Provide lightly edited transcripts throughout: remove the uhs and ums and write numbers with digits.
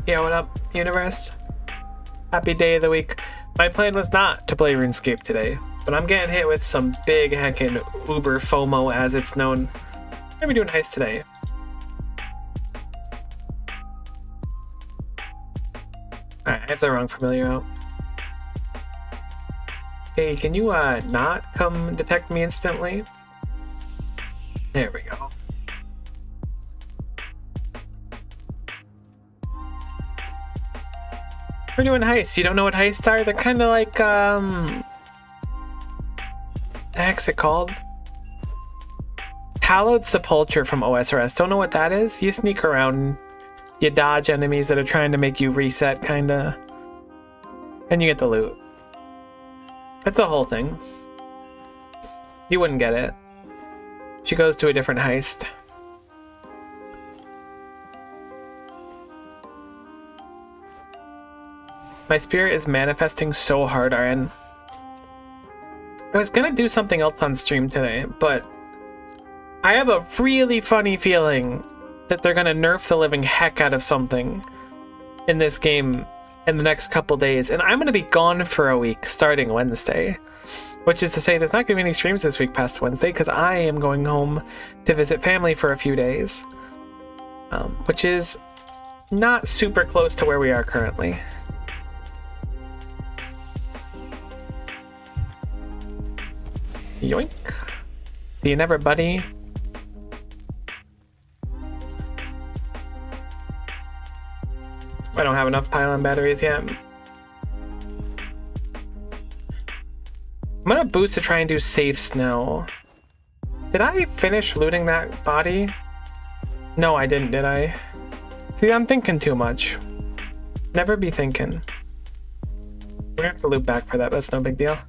Yo, what up, universe? Happy day of the week. My plan was not to play RuneScape today, but I'm getting hit with some big heckin' Uber FOMO as it's known. I'm gonna be doing heist today. Alright, I have the wrong familiar out. Hey, can you not come detect me instantly? There we go. We're doing heists. You don't know what heists are? They're kind of like, the heck's it called? Hallowed Sepulture from OSRS. Don't know what that is? You sneak around, you dodge enemies that are trying to make you reset, kinda. And you get the loot. That's a whole thing. You wouldn't get it. She goes to a different heist. My spirit is manifesting so hard, RN. I was gonna do something else on stream today, but I have a really funny feeling that they're gonna nerf the living heck out of something in this game in the next couple days, and I'm gonna be gone for a week starting Wednesday. Which is to say, there's not gonna be any streams this week past Wednesday because I am going home to visit family for a few days, which is not super close to where we are currently. Yoink. See you never, buddy. I don't have enough pylon batteries yet. I'm gonna boost to try and do safes now. Did I finish looting that body? No, I didn't, did I? See, I'm thinking too much. Never be thinking. We're gonna have to loop back for that, but that's no big deal.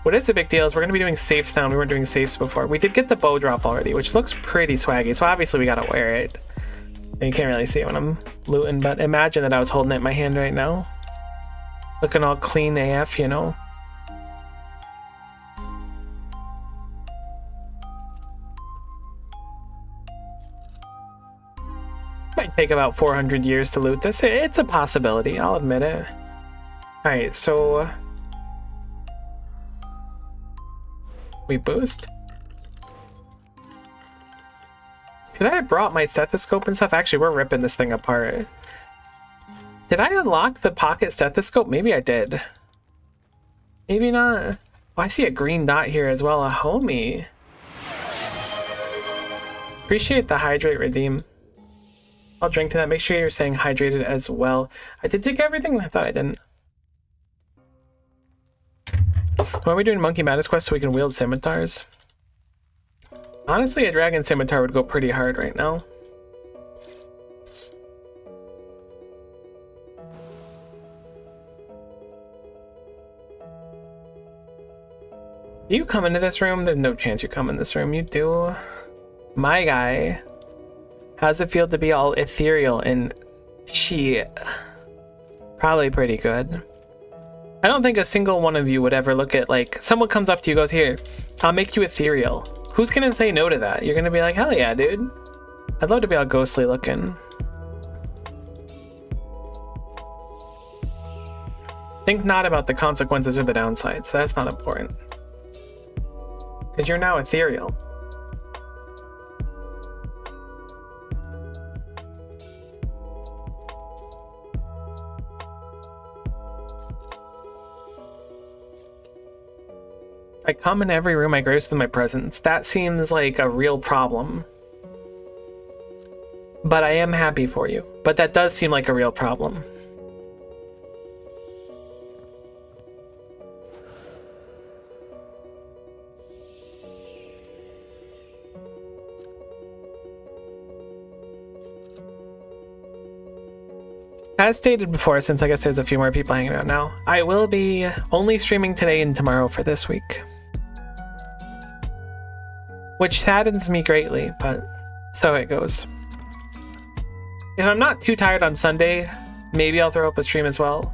What is the big deal is we're going to be doing safes now. We weren't doing safes before. We did get the bow drop already, which looks pretty swaggy. So obviously we got to wear it. And you can't really see it when I'm looting, but imagine that I was holding it in my hand right now. Looking all clean AF, you know? Might take about 400 years to loot this. It's a possibility, I'll admit it. Alright, so... we boost. Could I have brought my stethoscope and stuff? Actually, we're ripping this thing apart. Did I unlock the pocket stethoscope? Maybe I did. Maybe not. Oh, I see a green dot here as well. A homie. Appreciate the hydrate redeem. I'll drink to that. Make sure you're saying hydrated as well. I did take everything? I thought I didn't. Why are we doing Monkey Madness quest so we can wield scimitars? Honestly, a dragon scimitar would go pretty hard right now. You come into this room? There's no chance you come in this room. You do. My guy. How's it feel to be all ethereal and shit? Probably pretty good. I don't think a single one of you would ever look at, like, someone comes up to you and goes, here, I'll make you ethereal. Who's gonna say no to that? You're gonna be like, hell yeah, dude. I'd love to be all ghostly looking. Think not about the consequences or the downsides. That's not important. Because you're now ethereal. I come in every room I grace with my presence. That seems like a real problem. But I am happy for you. But that does seem like a real problem. As stated before, since I guess there's a few more people hanging out now, I will be only streaming today and tomorrow for this week. Which saddens me greatly, but so it goes. If I'm not too tired on Sunday, maybe I'll throw up a stream as well.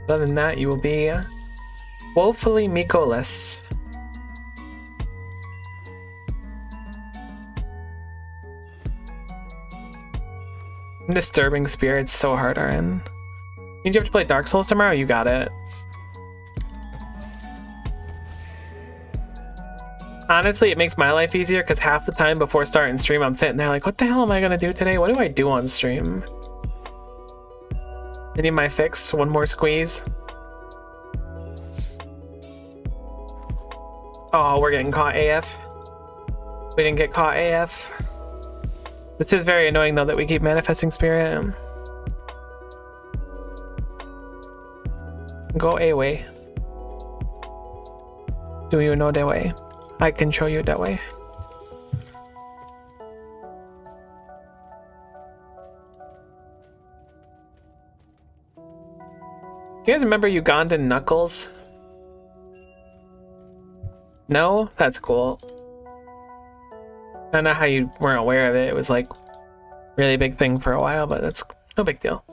But other than that, you will be woefully Miko-less. Disturbing spirits so hard, RN. You have to play Dark Souls tomorrow? You got it. Honestly, it makes my life easier because half the time before starting stream, I'm sitting there like, what the hell am I gonna do today? What do I do on stream? I need my fix. One more squeeze. Oh, we're getting caught AF. We didn't get caught AF. This is very annoying though that we keep manifesting spirit. Go away. Do you know the way? I can show you that way. You guys remember Ugandan Knuckles? No? That's cool. I don't know how you weren't aware of it. It was like really big thing for a while, but that's no big deal.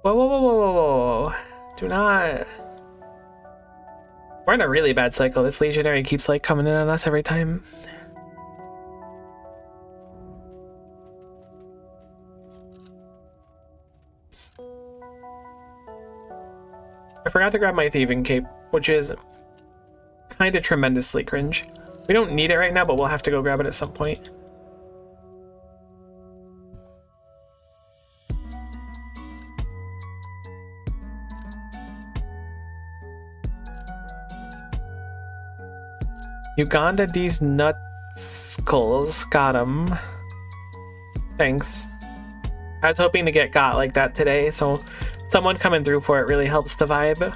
Whoa, whoa, whoa, whoa, whoa, whoa. Do not. We're in a really bad cycle. This legionary keeps like coming in on us every time. I forgot to grab my thieving cape, which is kind of tremendously cringe. We don't need it right now, but we'll have to go grab it at some point. Uganda, these nutskulls. Got him. Thanks. I was hoping to get got like that today, so someone coming through for it really helps the vibe.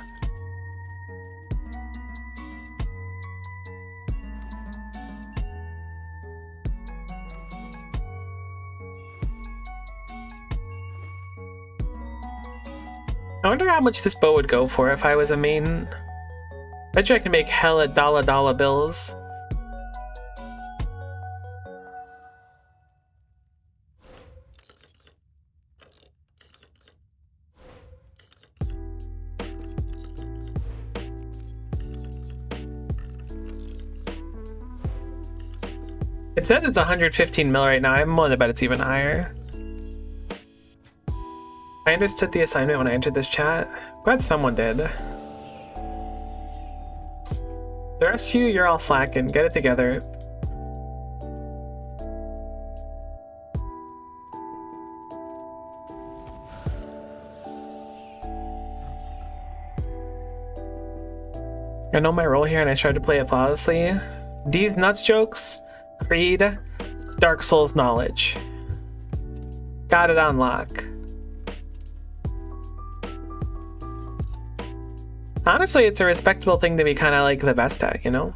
I wonder how much this bow would go for if I was a main. Bet you I can make hella dollar bills. It says it's 115 mil right now. I'm willing to bet it's even higher. I understood the assignment when I entered this chat. Glad someone did. The rest of you, you're all slacking. Get it together. I know my role here and I tried to play it flawlessly. These nuts jokes, Creed, Dark Souls knowledge. Got it on lock. Honestly, it's a respectable thing to be kind of like the best at, you know?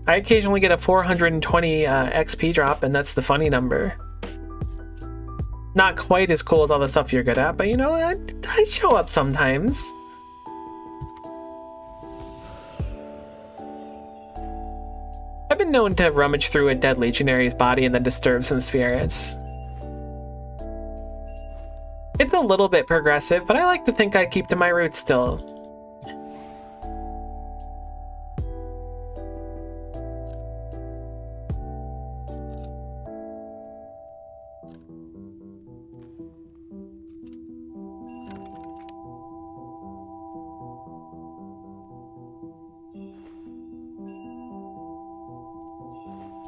I occasionally get a 420 XP drop, and that's the funny number. Not quite as cool as all the stuff you're good at, but you know, I show up sometimes. I've been known to rummage through a dead legionary's body and then disturb some spirits. It's a little bit progressive, but I like to think I keep to my roots still.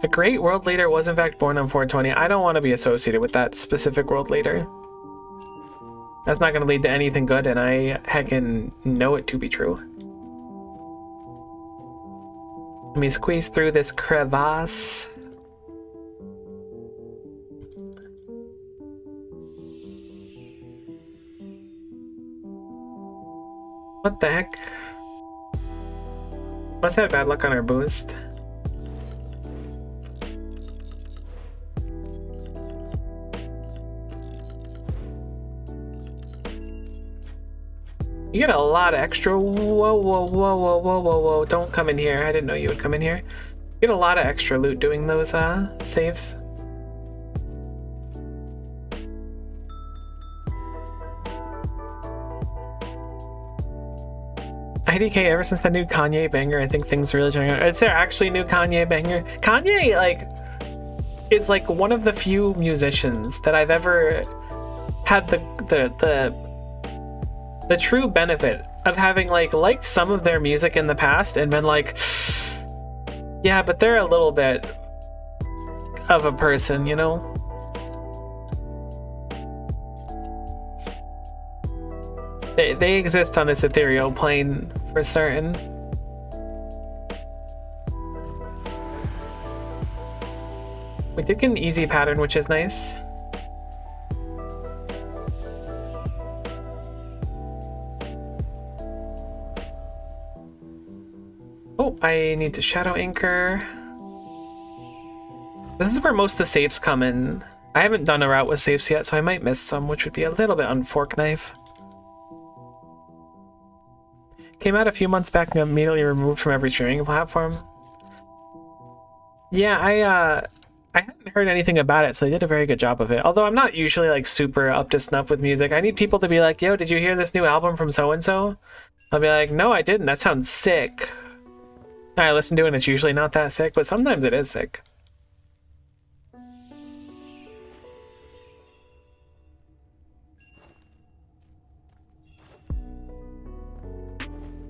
A great world leader was in fact born on 420. I don't want to be associated with that specific world leader. That's not going to lead to anything good, and I heckin' know it to be true. Let me squeeze through this crevasse. What the heck? Must have bad luck on our boost. You get a lot of extra. Whoa, whoa, whoa, whoa, whoa, whoa, whoa. Don't come in here. I didn't know you would come in here. You get a lot of extra loot doing those saves. I IDK, ever since the new Kanye banger, I think things really changed. Is there actually a new Kanye banger? Kanye, like, is like one of the few musicians that I've ever had the true benefit of having liked some of their music in the past and been like, yeah, but they're a little bit of a person, you know? They exist on this ethereal plane for certain. We did get an easy pattern, which is nice. Oh, I need to shadow anchor. This is where most of the safes come in. I haven't done a route with safes yet, so I might miss some, which would be a little bit unfork knife. Came out a few months back and immediately removed from every streaming platform. Yeah, I hadn't heard anything about it, so they did a very good job of it. Although I'm not usually like super up to snuff with music. I need people to be like, yo, did you hear this new album from so-and-so? I'll be like, no, I didn't. That sounds sick. I listen to it and it's usually not that sick, but sometimes it is sick.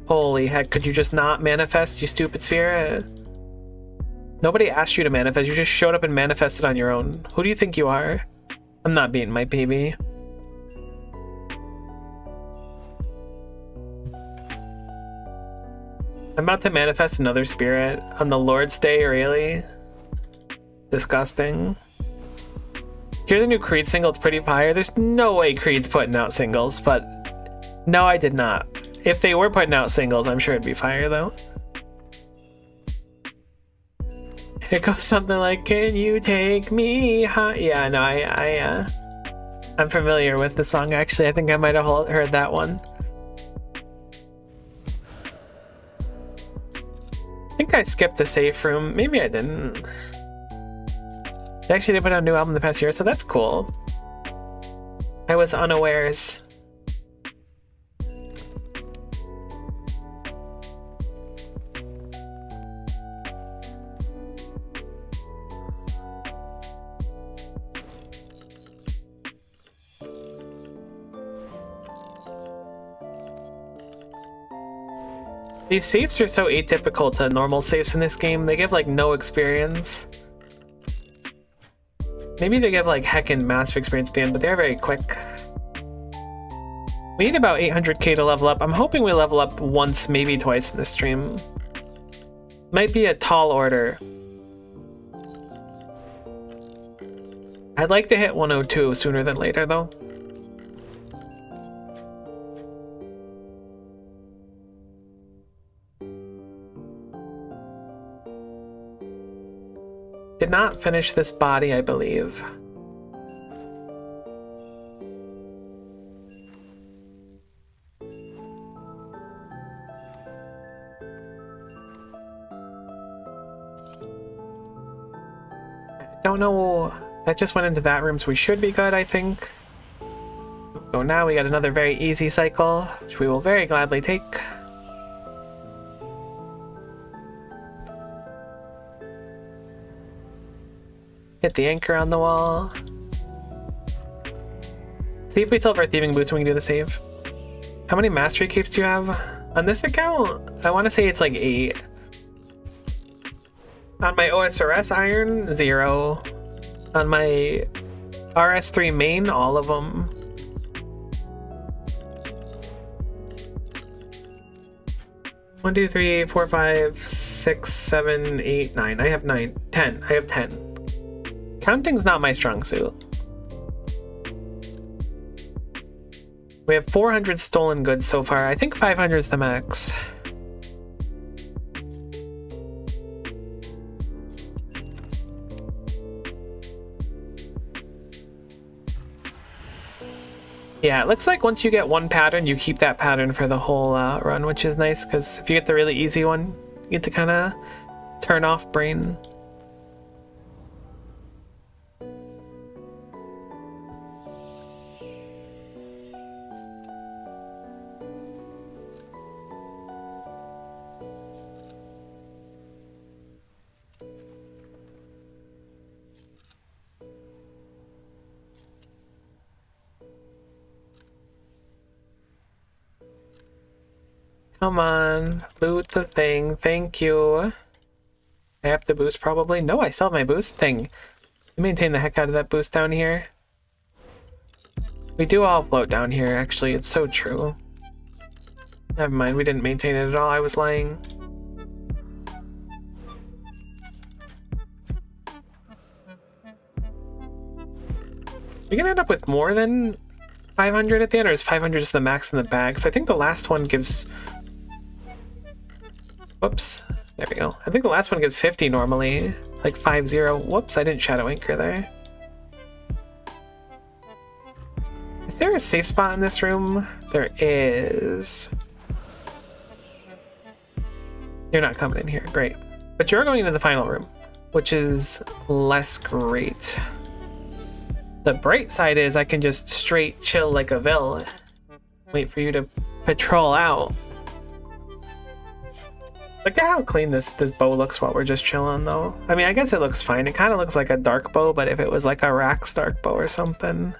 Holy heck, could you just not manifest, you stupid sphere? Nobody asked you to manifest, you just showed up and manifested on your own. Who do you think you are? I'm not beating my PB. I'm about to manifest another spirit on the Lord's Day, really? Disgusting. Hear the new Creed single, it's pretty fire. There's no way Creed's putting out singles, but no, I did not. If they were putting out singles, I'm sure it'd be fire though. It goes something like, "Can you take me high?" Yeah, no, I'm familiar with the song actually. I think I might have heard that one. I think I skipped a safe room. Maybe I didn't. They actually did put out a new album the past year, so that's cool. I was unawares. These safes are so atypical to normal safes in this game. They give like no experience. Maybe they give like heckin' massive experience at the end, but they're very quick. We need about 800k to level up. I'm hoping we level up once, maybe twice in this stream. Might be a tall order. I'd like to hit 102 sooner than later though. Did not finish this body, I believe. Don't know. That just went into that room, so we should be good, I think. So now we got another very easy cycle, which we will very gladly take. Hit the anchor on the wall. See if we still have our thieving boots when we can do the save. How many mastery capes do you have? On this account, I want to say it's like 8. On my OSRS iron, 0. On my RS3 main, all of them. One, 2, 3, 4, 5, 6, 7, 8, 9. I have 9. 10. I have 10. Counting's not my strong suit. We have 400 stolen goods so far. I think 500 is the max. Yeah, it looks like once you get one pattern, you keep that pattern for the whole run, which is nice, because if you get the really easy one, you get to kind of turn off brain. Come on, loot the thing. Thank you. I have to boost probably. No, I still have my boost thing. I maintain the heck out of that boost down here. We do all float down here, actually. It's so true. Never mind, we didn't maintain it at all. I was lying. Are we gonna end up with more than 500 at the end, or is 500 just the max in the bag? So I think the last one gives... Whoops. There we go. I think the last one gives 50 normally. Like 50. Whoops, I didn't shadow anchor there. Is there a safe spot in this room? There is. You're not coming in here. Great. But you're going into the final room, which is less great. The bright side is I can just straight chill like a villain. Wait for you to patrol out. Look at how clean this bow looks while we're just chilling, though. I mean, I guess it looks fine. It kind of looks like a dark bow, but if it was like a Rax dark bow or something,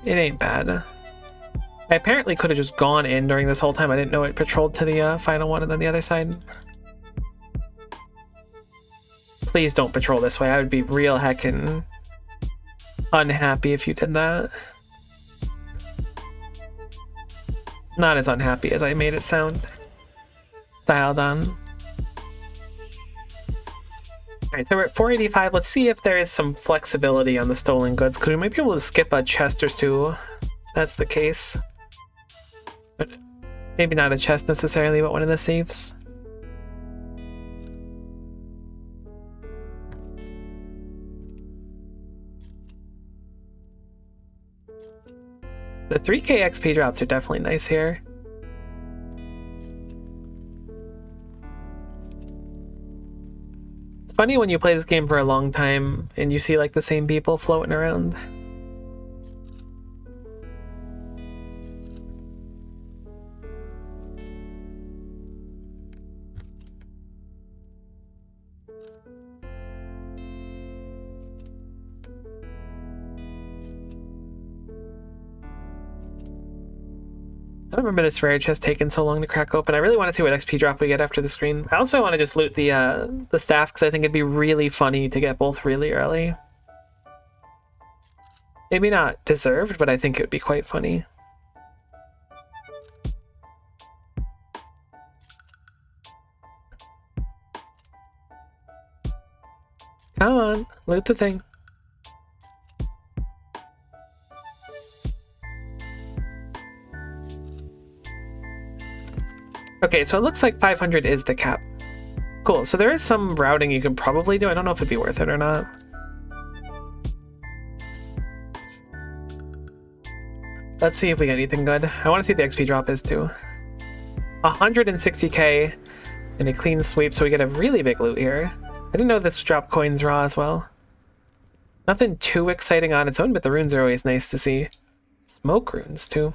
it ain't bad. I apparently could have just gone in during this whole time. I didn't know it patrolled to the final one and then the other side. Please don't patrol this way. I would be real heckin' unhappy if you did that. Not as unhappy as I made it sound. Style done. Alright, so we're at 485. Let's see if there is some flexibility on the stolen goods. Could we might be able to skip a chest or two? That's the case. But maybe not a chest necessarily, but one of the safes. The 3k XP drops are definitely nice here. It's funny when you play this game for a long time and you see like the same people floating around. I don't remember this rare chest taking so long to crack open. I really want to see what XP drop we get after the screen. I also want to just loot the staff because I think it'd be really funny to get both really early. Maybe not deserved, but I think it would be quite funny. Come on, loot the thing. Okay, so it looks like 500 is the cap. Cool, so there is some routing you could probably do. I don't know if it'd be worth it or not. Let's see if we get anything good. I want to see what the XP drop is too. 160k and a clean sweep, so we get a really big loot here. I didn't know this dropped coins raw as well. Nothing too exciting on its own, but the runes are always nice to see. Smoke runes too.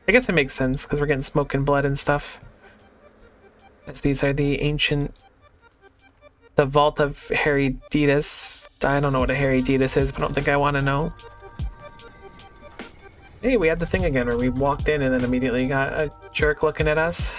I guess it makes sense because we're getting smoke and blood and stuff. As these are the ancient... The Vault of Herodotus. I don't know what a Herodotus is, but I don't think I want to know. Hey, we had the thing again where we walked in and then immediately got a jerk looking at us.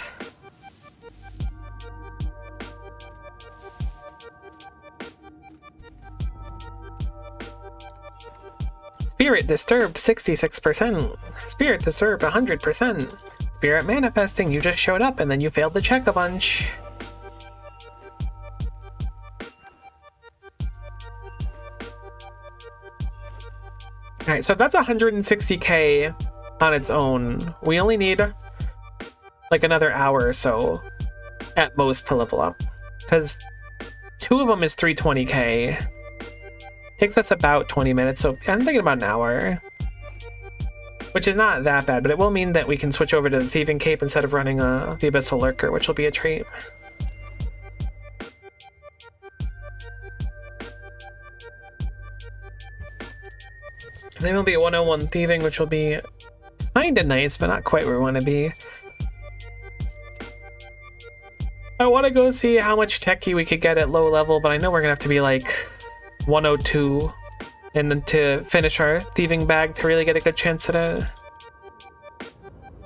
Spirit disturbed 66%. Spirit disturbed 100%. Spirit manifesting, you just showed up and then you failed to check a bunch. Alright, so that's 160k on its own. We only need like another hour or so at most to level up. Because 2 of them is 320k. Takes us about 20 minutes, so I'm thinking about an hour. Which is not that bad, but it will mean that we can switch over to the Thieving Cape instead of running the Abyssal Lurker, which will be a trait. And then we'll be 101 Thieving, which will be kinda nice, but not quite where we want to be. I want to go see how much techie we could get at low level, but I know we're gonna have to be like 102 and then to finish our thieving bag to really get a good chance at it.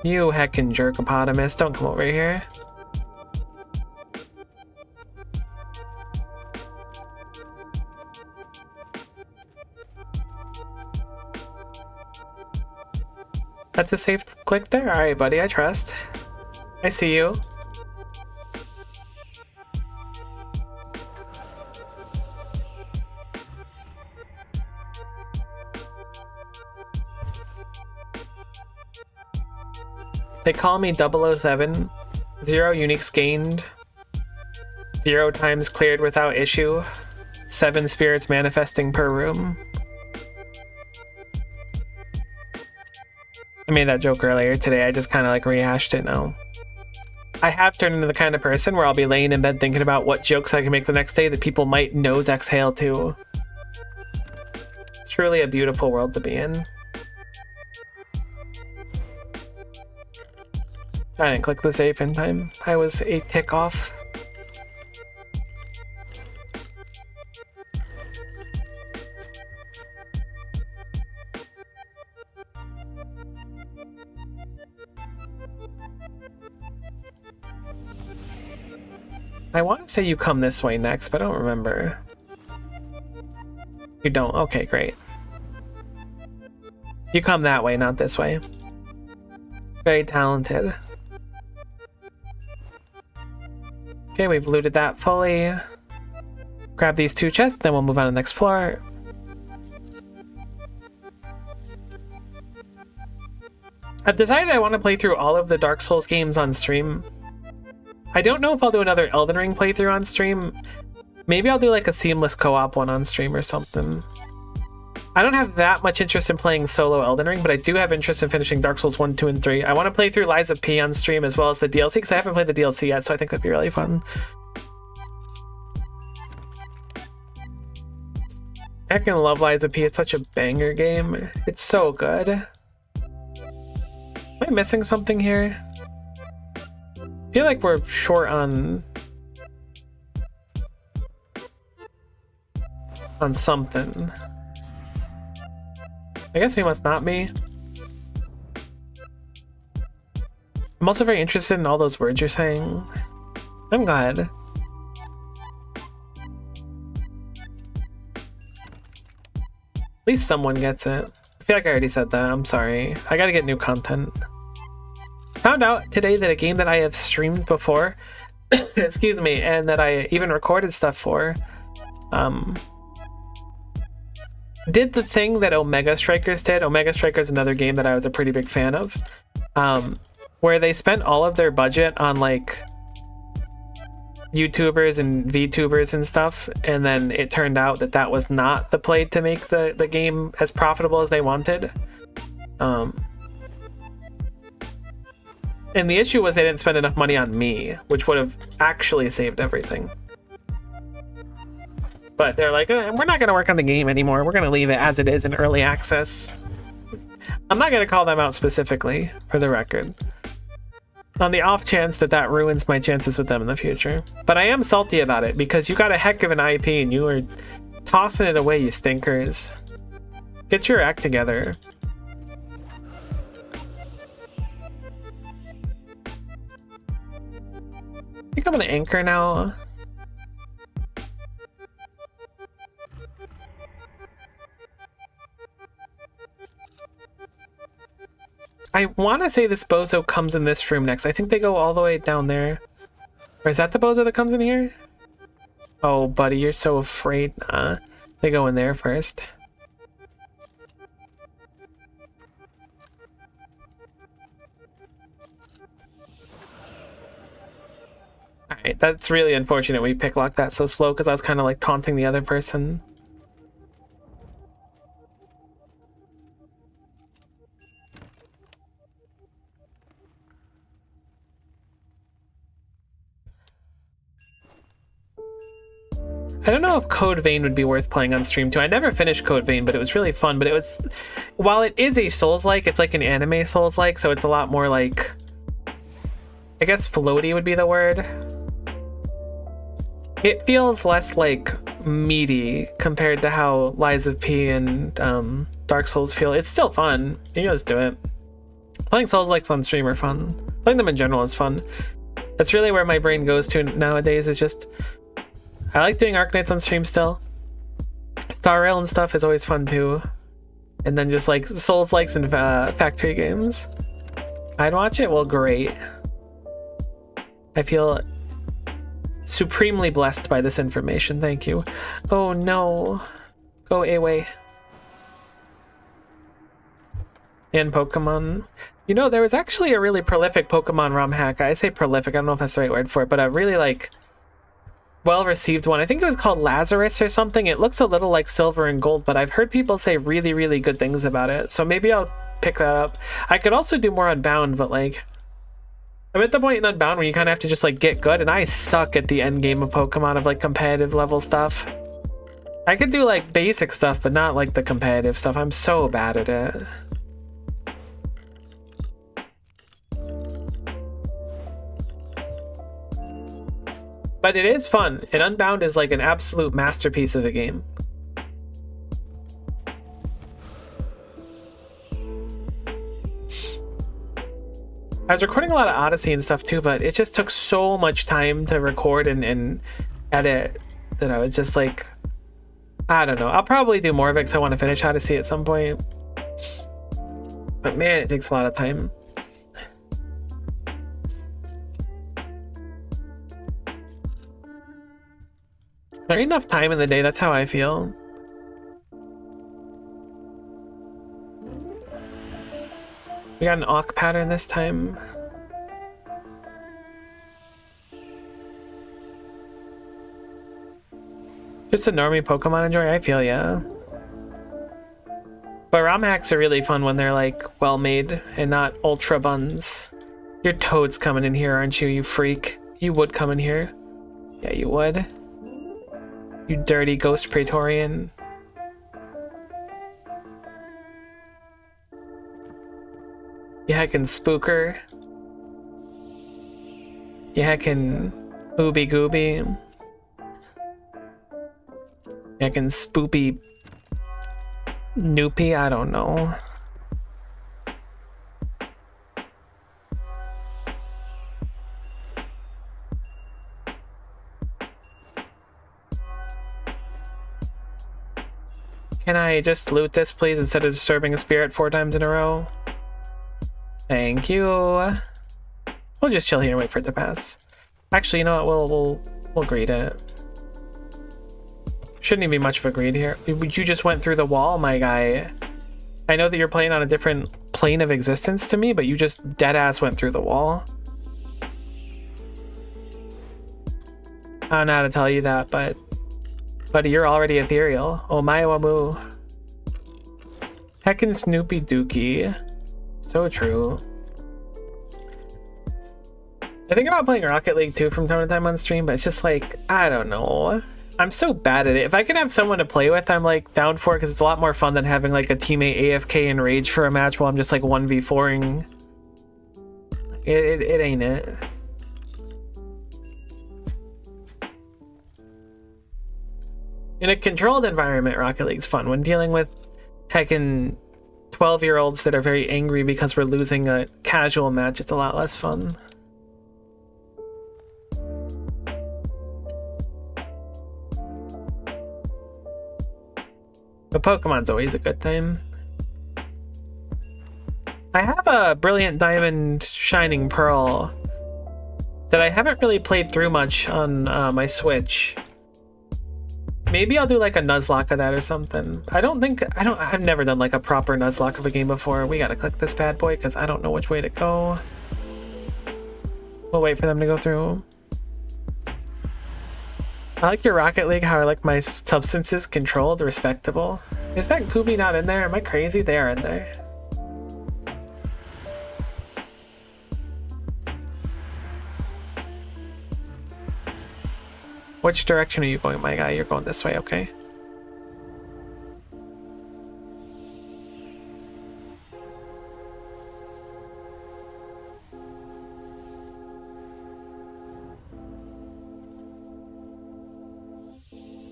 You heckin' jerkopotamus, don't come over here. That's a safe click there? Alright, buddy, I trust. I see you. They call me 007. 0 uniques gained. 0 times cleared without issue. 7 spirits manifesting per room. I made that joke earlier today, I just kind of like rehashed it now. I have turned into the kind of person where I'll be laying in bed thinking about what jokes I can make the next day that people might nose exhale to. It's truly a beautiful world to be in. I didn't click the safe in time. I was a tick off. I want to say you come this way next, but I don't remember. You don't? Okay, great. You come that way, not this way. Very talented. Okay, we've looted that fully. Grab these 2 chests, then we'll move on to the next floor. I've decided I want to play through all of the Dark Souls games on stream. I don't know if I'll do another Elden Ring playthrough on stream. Maybe I'll do like a seamless co-op one on stream or something. I don't have that much interest in playing solo Elden Ring, but I do have interest in finishing Dark Souls 1, 2, and 3. I want to play through Lies of P on stream as well as the DLC, because I haven't played the DLC yet, so I think that'd be really fun. I can love Lies of P, it's such a banger game. It's so good. Am I missing something here? I feel like we're short on something. I guess we must not be. I'm also very interested in all those words you're saying. I'm glad. At least someone gets it. I feel like I already said that. I'm sorry. I gotta get new content. Found out today that a game that I have streamed before, excuse me, and that I even recorded stuff for, did the thing that Omega Strikers did. Omega Strikers is another game that I was a pretty big fan of, where they spent all of their budget on like YouTubers and VTubers and stuff, and then it turned out that that was not the play to make the game as profitable as they wanted. And the issue was they didn't spend enough money on me, which would have actually saved everything. But they're like, we're not going to work on the game anymore. We're going to leave it as it is in early access. I'm not going to call them out specifically, for the record, on the off chance that that ruins my chances with them in the future. But I am salty about it, because you got a heck of an IP and you are tossing it away, you stinkers. Get your act together. I think I'm gonna anchor now. I want to say this bozo comes in this room next. I think they go all the way down there. Or is that the bozo that comes in here? Oh, buddy, you're so afraid. Nah, they go in there first. Alright, that's really unfortunate we picklocked that so slow, because I was kind of like taunting the other person. I don't know if Code Vein would be worth playing on stream too. I never finished Code Vein, but it was really fun. But it was, while it is a Souls-like, it's like an anime Souls-like, so it's a lot more like, I guess floaty would be the word. It feels less like meaty compared to how Lies of P and Dark Souls feel. It's still fun. You just do it. Playing Souls-likes on stream are fun. Playing them in general is fun. That's really where my brain goes to nowadays. Is just I like doing Arknights on stream still. Star Rail and stuff is always fun too. And then just like Souls-likes and factory games. I'd watch it? Well, great. I feel supremely blessed by this information. Thank you. Oh no. Go away. And Pokemon. You know, there was actually a really prolific Pokemon ROM hack. I say prolific, I don't know if that's the right word for it, but a really like well-received one. I think it was called Lazarus or something. It looks a little like Silver and Gold, but I've heard people say really, really good things about it. So maybe I'll pick that up. I could also do more Unbound, but like I'm at the point in Unbound where you kind of have to just like get good, and I suck at the end game of Pokemon of like competitive level stuff. I could do like basic stuff, but not like the competitive stuff. I'm so bad at it. But it is fun, and Unbound is like an absolute masterpiece of a game. I was recording a lot of Odyssey and stuff too, but it just took so much time to record and edit that I was just like, I don't know. I'll probably do more of it because I want to finish Odyssey at some point. But man, it takes a lot of time. There ain't enough time in the day, that's how I feel. We got an awk pattern this time. Just a normie Pokemon enjoy, I feel ya. But ROM hacks are really fun when they're like well made and not ultra buns. Your Toad's coming in here, aren't you, you freak? You would come in here. Yeah, you would. You dirty ghost Praetorian. You heckin' spooker. You heckin' ooby gooby. You heckin' spoopy noopy, I don't know. Can I just loot this, please, instead of disturbing a spirit 4 times in a row? Thank you. We'll just chill here and wait for it to pass. Actually, you know what? We'll greet it. Shouldn't even be much of a greet here. You just went through the wall, my guy. I know that you're playing on a different plane of existence to me, but you just dead ass went through the wall. I don't know how to tell you that, but buddy, you're already ethereal. Oh my wamu. Heckin' Snoopy Dookie. So true. I think about playing Rocket League too from time to time on stream, but it's just like, I don't know. I'm so bad at it. If I can have someone to play with, I'm like down for it because it's a lot more fun than having like a teammate AFK and rage for a match while I'm just like 1v4ing. It ain't it. In a controlled environment, Rocket League's fun. When dealing with heckin' 12-year-olds that are very angry because we're losing a casual match, it's a lot less fun. But Pokemon's always a good time. I have a Brilliant Diamond Shining Pearl that I haven't really played through much on my Switch. Maybe I'll do like a Nuzlocke of that or something. I've never done like a proper Nuzlocke of a game before. We gotta click this bad boy because I don't know which way to go. We'll wait for them to go through. I like your Rocket League, how I like my substances controlled, respectable. Is that Gooby not in there? Am I crazy? They are in there. Which direction are you going, my guy? You're going this way, okay.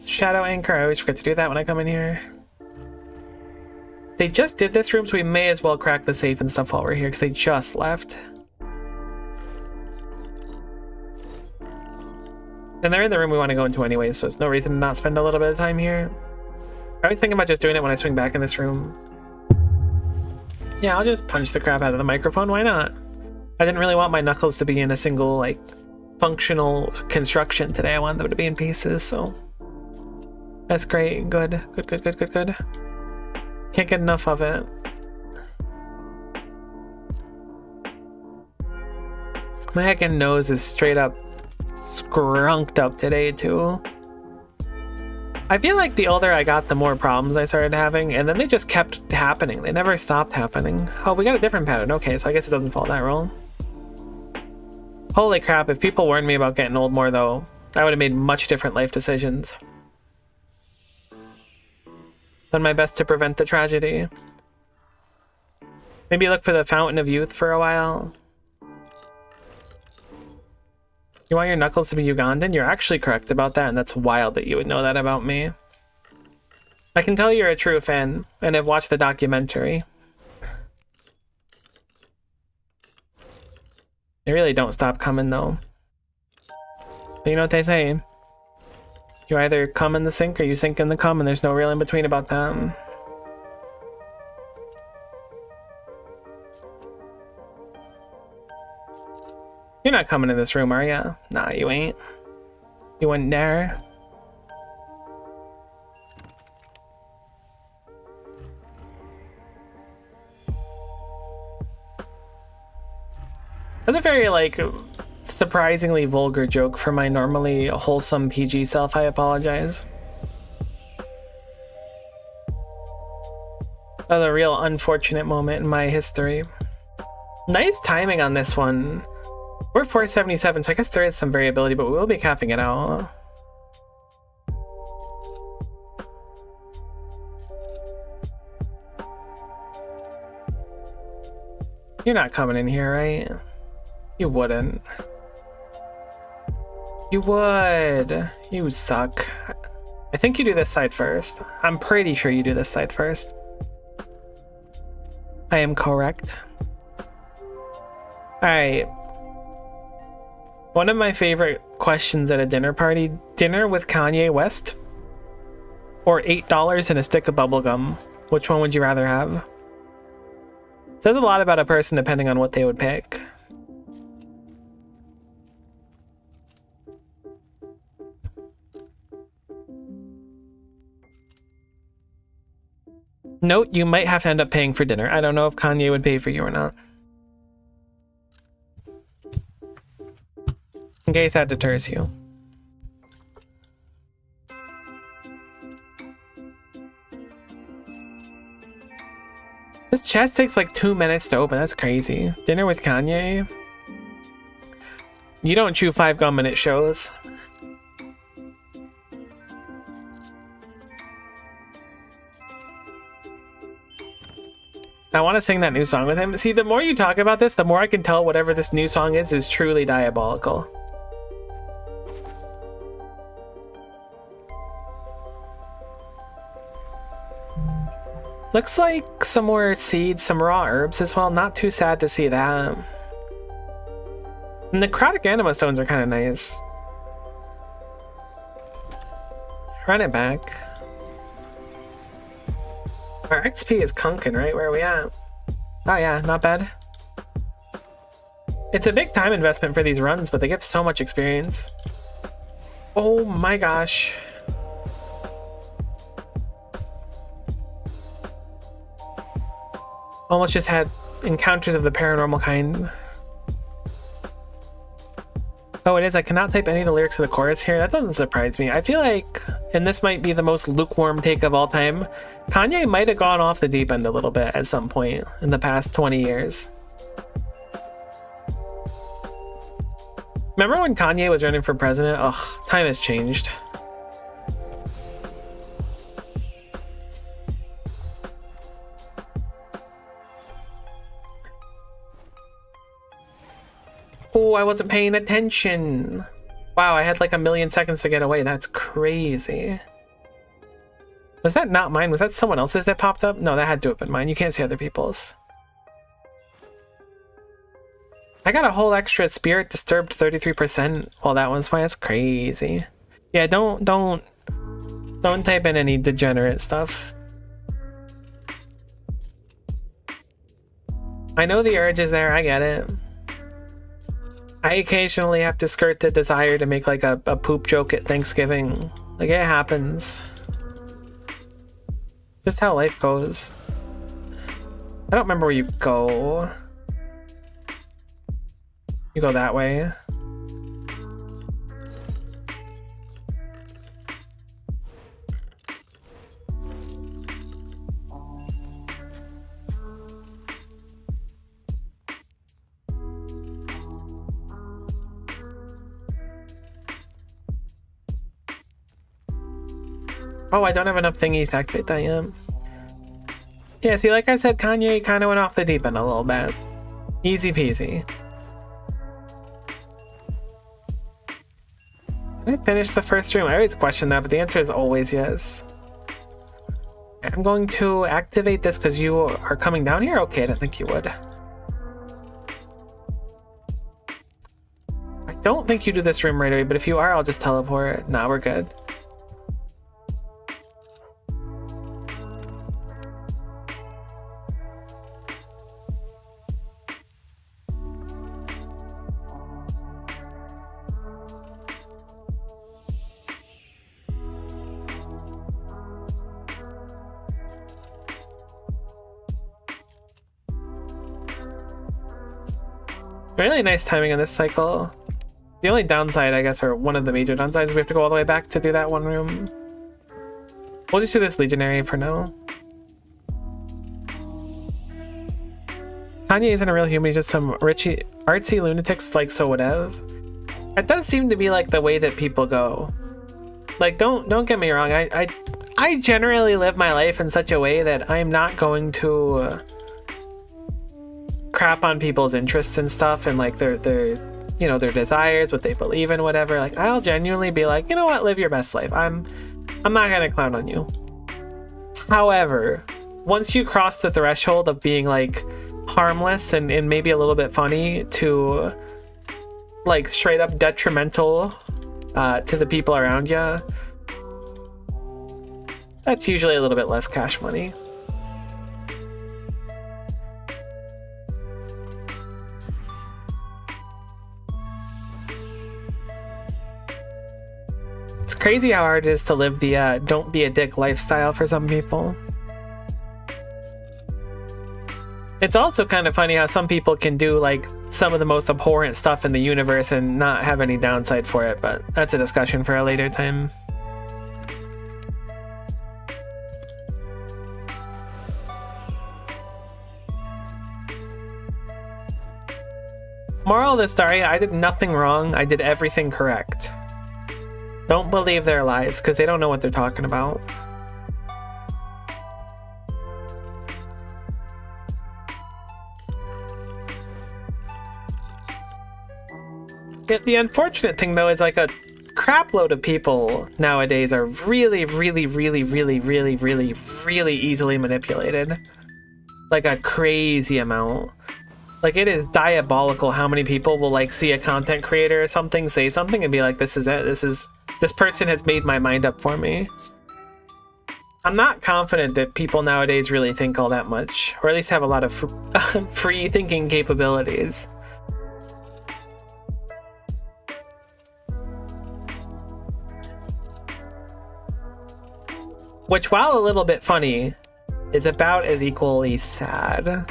Shadow Anchor, I always forget to do that when I come in here. They just did this room, so we may as well crack the safe and stuff while we're here, because they just left. And they're in the room we want to go into anyway, so there's no reason to not spend a little bit of time here. I was thinking about just doing it when I swing back in this room. Yeah, I'll just punch the crap out of the microphone, why not? I didn't really want my knuckles to be in a single, like, functional construction today. I wanted them to be in pieces, so... That's great, good. Good. Can't get enough of it. My heckin' nose is straight up scrunked up today, too. I feel like the older I got, the more problems I started having, and then they just kept happening. They never stopped happening. Oh, we got a different pattern. Okay, so I guess it doesn't fall that wrong. Holy crap, if people warned me about getting old more, though, I would have made much different life decisions. Done my best to prevent the tragedy. Maybe look for the Fountain of Youth for a while. You want your knuckles to be Ugandan? You're actually correct about that, and that's wild that you would know that about me. I can tell you're a true fan, and have watched the documentary. They really don't stop coming, though. But you know what they say? You either come in the sink or you sink in the cum, and there's no real in-between about that. You're not coming in this room, are ya? Nah, you ain't. You wouldn't dare. That's a very, like, surprisingly vulgar joke for my normally wholesome PG self. I apologize. That was a real unfortunate moment in my history. Nice timing on this one. We're 477, so I guess there is some variability, but we will be capping it out. You're not coming in here, right? You wouldn't. You would. You suck. I think you do this side first. I'm pretty sure you do this side first. I am correct. Alright. One of my favorite questions at a dinner party. Dinner with Kanye West? Or $8 and a stick of bubblegum? Which one would you rather have? Says a lot about a person depending on what they would pick. Note, you might have to end up paying for dinner. I don't know if Kanye would pay for you or not. In case that deters you. This chest takes like 2 minutes to open. That's crazy. Dinner with Kanye? You don't chew 5 gum and it shows. I want to sing that new song with him. See, the more you talk about this, the more I can tell whatever this new song is truly diabolical. Looks like some more seeds, some raw herbs as well. Not too sad to see that. And necrotic anima stones are kind of nice. Run it back. Our XP is kunkin, right? Where are we at? Oh yeah, not bad. It's a big time investment for these runs, but they give so much experience. Oh my gosh. Almost just had encounters of the paranormal kind. Oh, it is. I cannot type any of the lyrics of the chorus here. That doesn't surprise me. I feel like, and this might be the most lukewarm take of all time, Kanye might have gone off the deep end a little bit at some point in the past 20 years. Remember when Kanye was running for president? Ugh, time has changed. Oh, I wasn't paying attention. Wow, I had like 1,000,000 seconds to get away. That's crazy. Was that not mine? Was that someone else's that popped up? No, that had to have been mine. You can't see other people's. I got a whole extra spirit disturbed 33%. Well, that one's mine. That's crazy. Yeah, don't type in any degenerate stuff. I know the urge is there. I get it. I occasionally have to skirt the desire to make like a poop joke at Thanksgiving. Like, it happens. Just how life goes. I don't remember where you go. You go that way. Oh, I don't have enough thingies to activate that yet. Yeah, see, like I said, Kanye kind of went off the deep end a little bit. Easy peasy. Did I finish the first stream? I always question that, but the answer is always yes. I'm going to activate this because you are coming down here? Okay, I didn't think you would. I don't think you do this room right away, but if you are, I'll just teleport. Nah, we're good. Really nice timing on this cycle. The only downside, I guess, or one of the major downsides, is we have to go all the way back to do that one room. We'll just do this Legionary for now. Kanye isn't a real human, he's just some richy, artsy lunatics like so whatever. That does seem to be like the way that people go. Like, don't get me wrong, I generally live my life in such a way that I'm not going to crap on people's interests and stuff and like their you know, their desires, what they believe in, whatever. Like, I'll genuinely be like, you know what, live your best life. I'm not gonna clown on you. However, once you cross the threshold of being like harmless and maybe a little bit funny to like straight up detrimental to the people around you, that's usually a little bit less cash money. It's crazy how hard it is to live the don't be a dick lifestyle for some people. It's also kind of funny how some people can do like some of the most abhorrent stuff in the universe and not have any downside for it, but that's a discussion for a later time. Moral of the story, I did nothing wrong, I did everything correct. Don't believe their lies, because they don't know what they're talking about. The unfortunate thing, though, is like a crap load of people nowadays are really easily manipulated. Like a crazy amount. Like, it is diabolical how many people will like see a content creator or something, say something, and be like, this is it, this person has made my mind up for me. I'm not confident that people nowadays really think all that much, or at least have a lot of free thinking capabilities. Which, while a little bit funny, is about as equally sad.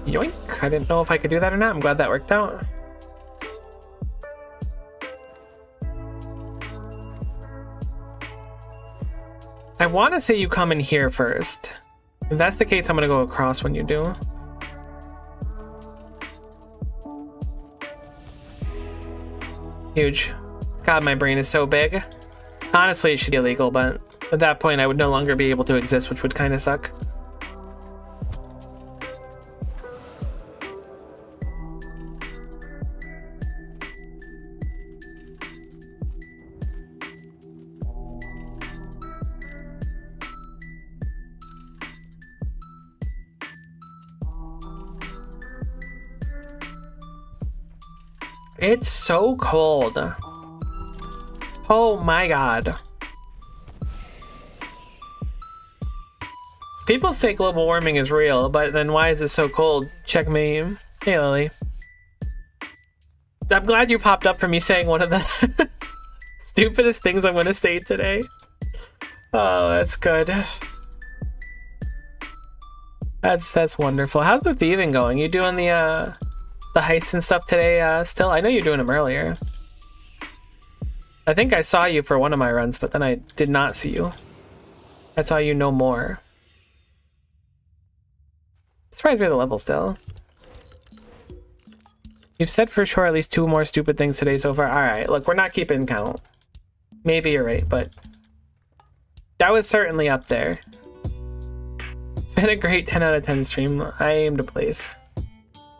Yoink, I didn't know if I could do that or not. I'm glad that worked out. I want to say you come in here first. If that's the case, I'm going to go across when you do. Huge. God, my brain is so big. Honestly, it should be illegal, but at that point I would no longer be able to exist, which would kind of suck. It's so cold. Oh my god. People say global warming is real, but then why is it so cold? Check me. Hey, Lily. I'm glad you popped up for me saying one of the stupidest things I'm gonna say today. Oh, that's good. That's wonderful. How's the thieving going? You doing the heists and stuff today still? I know you're doing them earlier. I think I saw you for one of my runs, but then I did not see you. I saw you no more. Surprised by the level still. You've said for sure at least 2 more stupid things today so far. Alright, look, we're not keeping count. Maybe you're right, but that was certainly up there. It's been a great 10 out of 10 stream. I aim to place.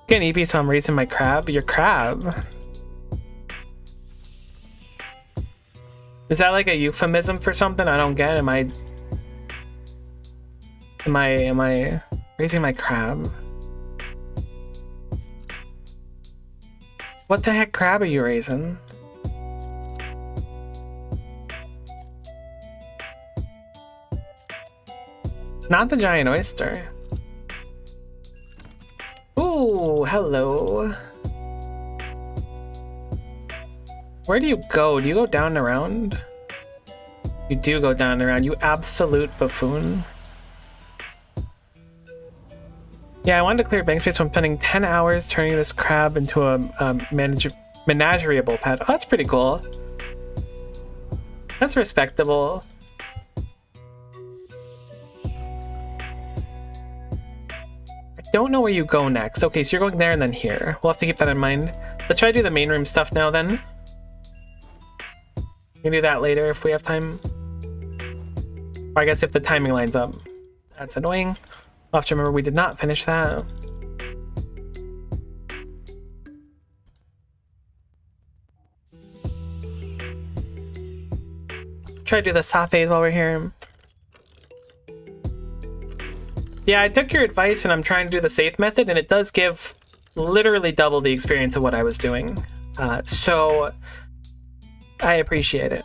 Getting EP, so I'm raising my crab. Your crab? Is that like a euphemism for something? I don't get. Am I raising my crab? What the heck crab are you raising? Not the giant oyster. Ooh, hello. Where do you go? Do you go down and around? You do go down and around, you absolute buffoon. Yeah, I wanted to clear bank space when spending 10 hours turning this crab into a menageable pet. Oh, that's pretty cool. That's respectable. I don't know where you go next. Okay, so you're going there and then here. We'll have to keep that in mind. Let's try to do the main room stuff now then. We can do that later if we have time. Or I guess if the timing lines up. That's annoying. I'll have to remember we did not finish that. Try to do the safes while we're here. Yeah, I took your advice and I'm trying to do the safe method, and it does give literally double the experience of what I was doing. So I appreciate it.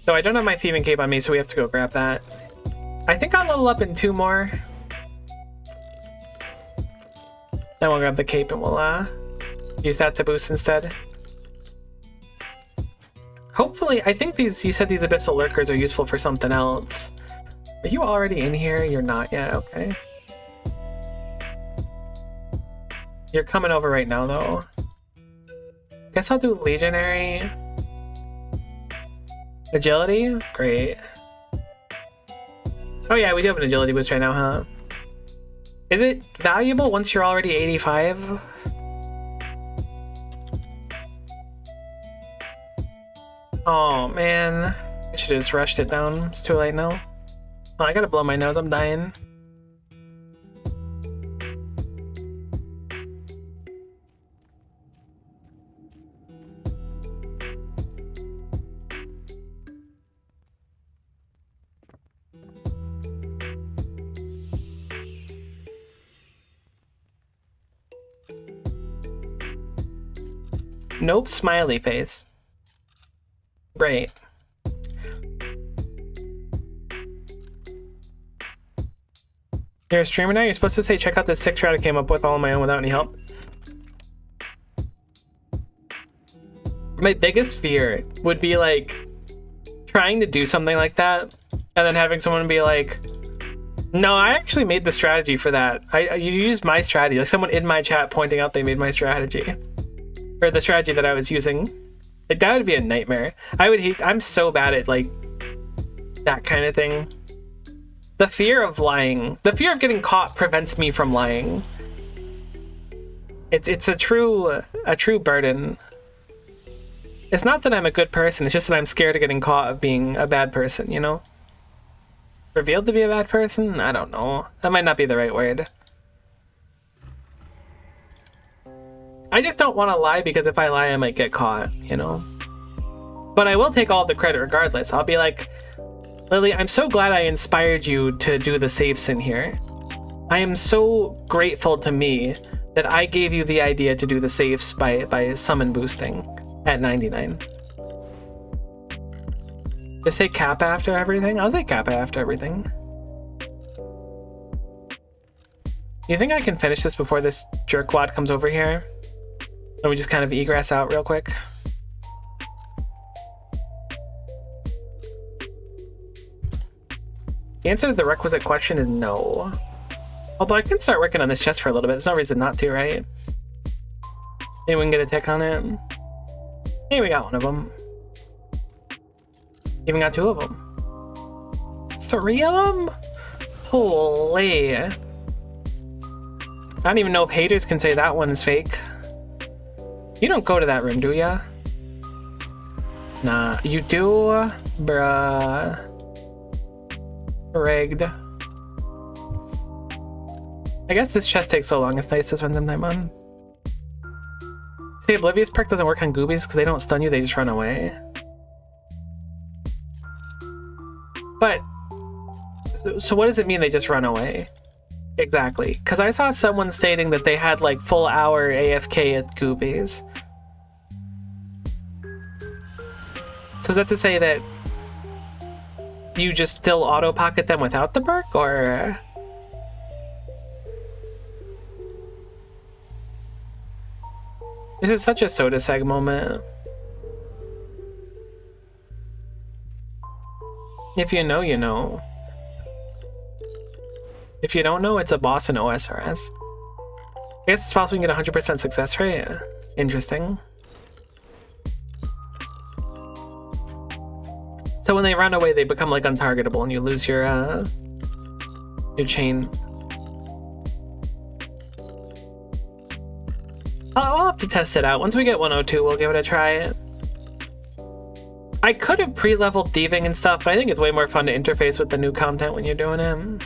So I don't have my thieving cape on me, so we have to go grab that. I think I'll level up in 2 more. Then we'll grab the cape and we'll use that to boost instead. Hopefully, I think you said these abyssal lurkers are useful for something else. Are you already in here? You're not yet, okay. You're coming over right now though. Guess I'll do legionary. Agility? Great. Oh yeah, we do have an agility boost right now, huh? Is it valuable once you're already 85? Oh man, I should have just rushed it down. It's too late now. Oh, I gotta blow my nose, I'm dying. Nope, smiley face. Great. You're a streamer now? You're supposed to say, check out this sick strat I came up with all on my own without any help. My biggest fear would be like trying to do something like that and then having someone be like, no, I actually made the strategy for that. You used my strategy. Like someone in my chat pointing out they made my strategy. Or the strategy that I was using. Like that would be a nightmare. I'm so bad at like that kind of thing. The fear of lying, the fear of getting caught prevents me from lying. It's a true burden. It's not that I'm a good person, it's just that I'm scared of getting caught of being a bad person, you know? Revealed to be a bad person? I don't know. That might not be the right word. I just don't want to lie because if I lie, I might get caught, you know? But I will take all the credit regardless. I'll be like, Lily, I'm so glad I inspired you to do the safes in here. I am so grateful to me that I gave you the idea to do the safes by summon boosting at 99. Just say Kappa after everything? I'll say Kappa after everything. You think I can finish this before this jerkwad comes over here? And we just kind of egress out real quick? The answer to the requisite question is no. Although I can start working on this chest for a little bit. There's no reason not to, right? Maybe we can get a tick on it. Hey, we got one of them. Even got 2 of them. 3 of them? Holy. I don't even know if haters can say that one is fake. You don't go to that room, do ya? Nah, you do? Bruh. Rigged. I guess this chest takes so long, it's nice to spend some time on. See, Oblivious perk doesn't work on goobies because they don't stun you, they just run away. But, so what does it mean they just run away? Exactly. Because I saw someone stating that they had like full hour AFK at goobies. So is that to say that you just still auto-pocket them without the perk, or...? This is such a soda seg moment. If you know, you know. If you don't know, it's a boss in OSRS. I guess it's possible you can get 100% success rate. Interesting. So when they run away, they become like untargetable and you lose your chain. I'll have to test it out. Once we get 102, we'll give it a try. I could have pre-leveled thieving and stuff, but I think it's way more fun to interface with the new content when you're doing it.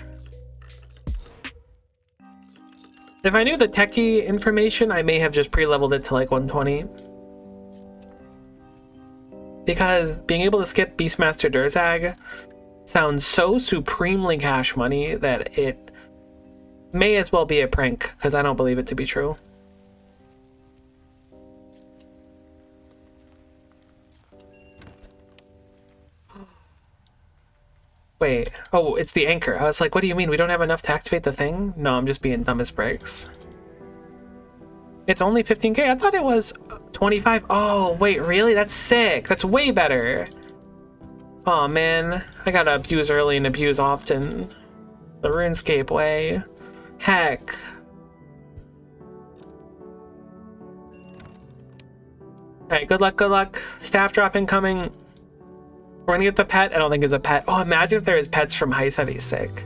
If I knew the techie information, I may have just pre-leveled it to like 120. Because being able to skip Beastmaster Durzag sounds so supremely cash money that it may as well be a prank, because I don't believe it to be true. Wait, oh, it's the anchor. I was like, what do you mean? We don't have enough to activate the thing? No, I'm just being dumb as bricks. It's only 15k? I thought it was 25. Oh, wait, really? That's sick. That's way better. Oh man, I gotta abuse early and abuse often. The RuneScape way. Heck. Alright, good luck, good luck. Staff drop incoming. We're gonna get the pet. I don't think it's a pet. Oh, imagine if there is pets from Heist. That'd be sick.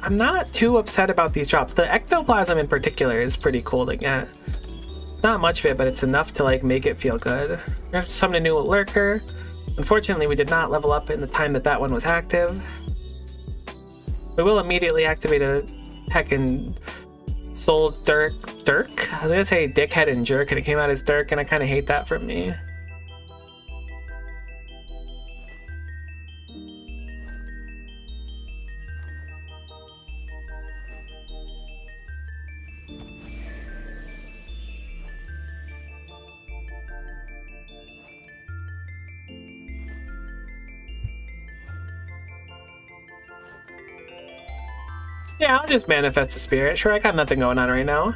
I'm not too upset about these drops. The ectoplasm in particular is pretty cool to get. Not much of it, but it's enough to like make it feel good. We have to summon a new lurker. Unfortunately, we did not level up in the time that that one was active. We will immediately activate a heckin' Soul Dirk? I was gonna say dickhead and jerk and it came out as Dirk and I kinda hate that from me. Yeah, I'll just manifest the spirit. Sure, I got nothing going on right now.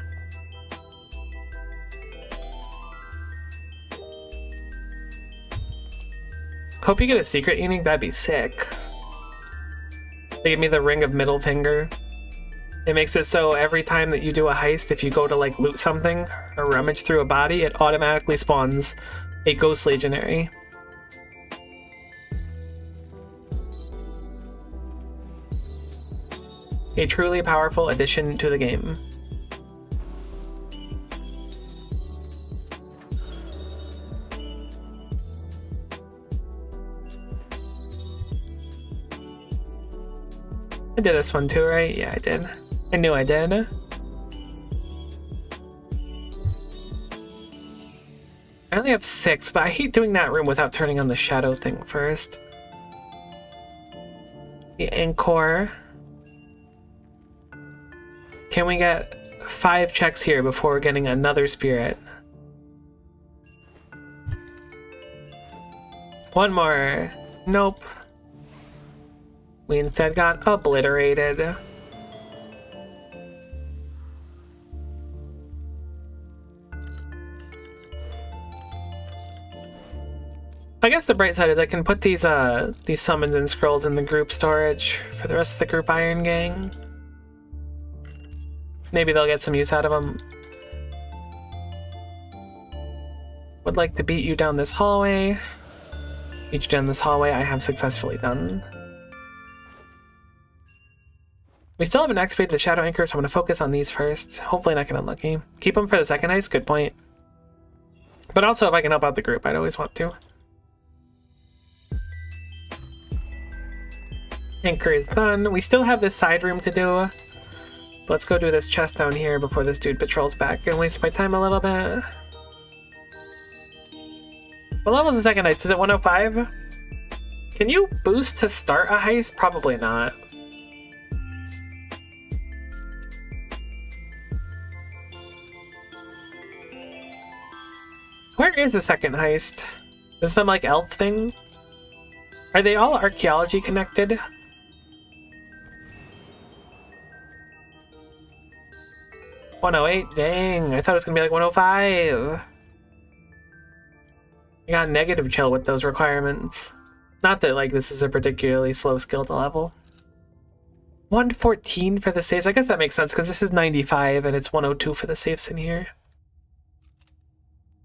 Hope you get a secret unique, that'd be sick. They give me the ring of middle finger. It makes it so every time that you do a heist, if you go to like loot something or rummage through a body, it automatically spawns a ghost legionary. A truly powerful addition to the game. I did this one too, right? Yeah, I did. I knew I did. I only have 6, but I hate doing that room without turning on the shadow thing first. The Encore. Can we get 5 checks here before getting another spirit? One more. Nope. We instead got obliterated. I guess the bright side is I can put these summons and scrolls in the group storage for the rest of the group Iron Gang. Maybe they'll get some use out of them. Would like to beat you down this hallway. Beat you down this hallway, I have successfully done. We still haven't activated the Shadow Anchor, so I'm going to focus on these first. Hopefully not get unlucky. Keep them for the second heist, good point. But also if I can help out the group, I'd always want to. Anchor is done. We still have this side room to do. Let's go do this chest down here before this dude patrols back and waste my time a little bit. What level is the second heist? Is it 105? Can you boost to start a heist? Probably not. Where is the second heist? Is this some like elf thing? Are they all archaeology connected? $108? Dang, I thought it was gonna be like 105. I got negative chill with those requirements. Not that like this is a particularly slow skill to level. 114 for the saves. I guess that makes sense because this is 95 and it's 102 for the safes in here.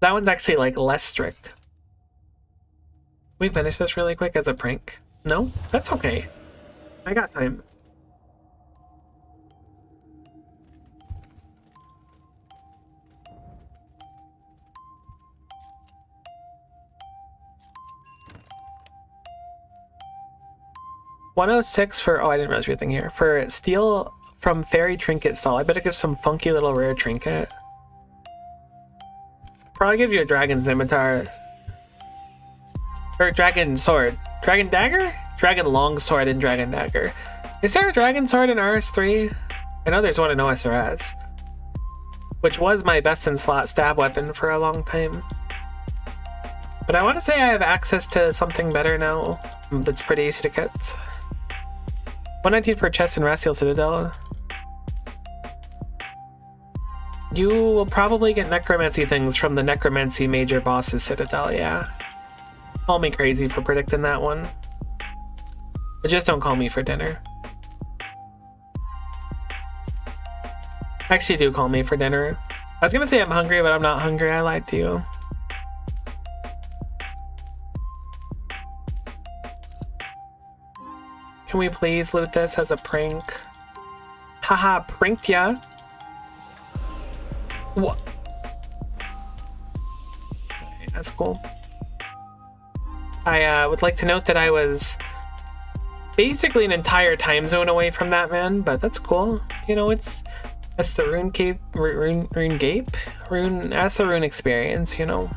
That one's actually like less strict. We finish this really quick as a prank? No? That's okay. I got time. $106 for, oh, I didn't realize anything here. For steal from fairy trinket stall. I bet it gives some funky little rare trinket. Probably gives you a dragon scimitar. Or dragon sword. Dragon dagger? Dragon long sword and dragon dagger. Is there a dragon sword in RS3? I know there's one in OSRS. Which was my best in slot stab weapon for a long time. But I want to say I have access to something better now. That's pretty easy to get. 119 for chest and Rastiel Citadel. You will probably get necromancy things from the necromancy major boss's Citadel, yeah. Call me crazy for predicting that one. But just don't call me for dinner. Actually, do call me for dinner. I was gonna say I'm hungry, but I'm not hungry. I lied to you. Can we please loot this as a prank? Haha, pranked ya. What? Okay, that's cool. I would like to note that I was basically an entire time zone away from that man, but that's cool. You know, that's the rune cape, rune gape, that's the rune experience. You know,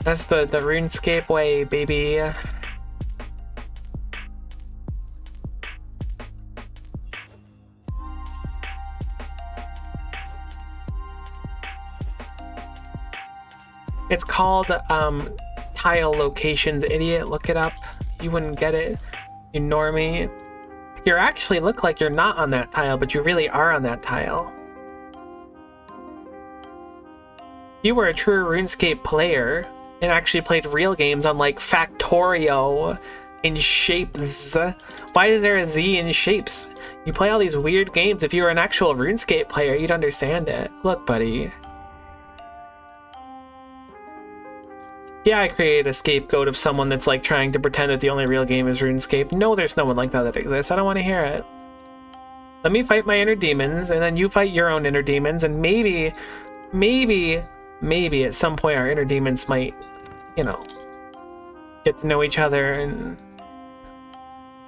that's the RuneScape way, baby. It's called tile locations, idiot. Look it up. You wouldn't get it, you normie. You actually look like you're not on that tile, but you really are on that tile. You were a true RuneScape player and actually played real games on like Factorio in Shapes. Why is there a Z in Shapes? You play all these weird games. If you were an actual RuneScape player, you'd understand it. Look, buddy. Yeah, I created a scapegoat of someone that's like trying to pretend that the only real game is RuneScape. No, there's no one like that exists. I don't want to hear it. Let me fight my inner demons, and then you fight your own inner demons, and maybe at some point our inner demons might, you know, get to know each other and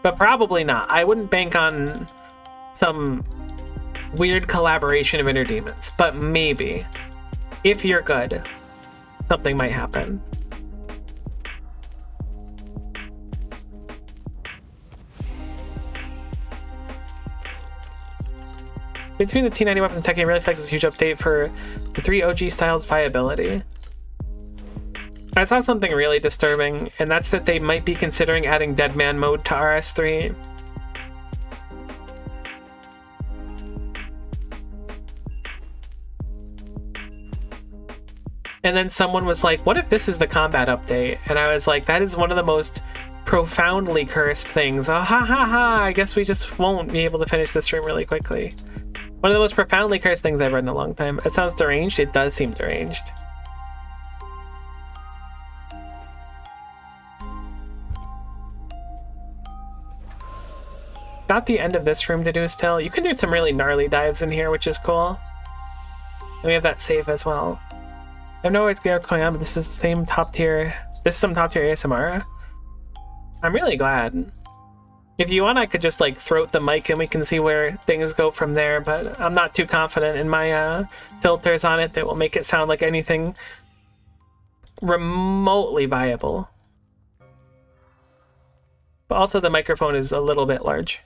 But probably not. I wouldn't bank on some weird collaboration of inner demons, but maybe, if you're good, something might happen. Between the T90 weapons and tech game really flex is a huge update for the 3 OG styles viability. I saw something really disturbing, and that's that they might be considering adding Deadman mode to RS3. And then someone was like, what if this is the combat update? And I was like, that is one of the most profoundly cursed things. Oh, ha ha ha, I guess we just won't be able to finish this stream really quickly. One of the most profoundly cursed things I've read in a long time. It sounds deranged. It does seem deranged. Got the end of this room to do still. You can do some really gnarly dives in here, which is cool. And we have that save as well. I have no idea what's going on, but this is the same top tier. This is some top tier ASMR. I'm really glad. If you want, I could just like throat the mic and we can see where things go from there, but I'm not too confident in my filters on it that will make it sound like anything remotely viable. But also the microphone is a little bit large.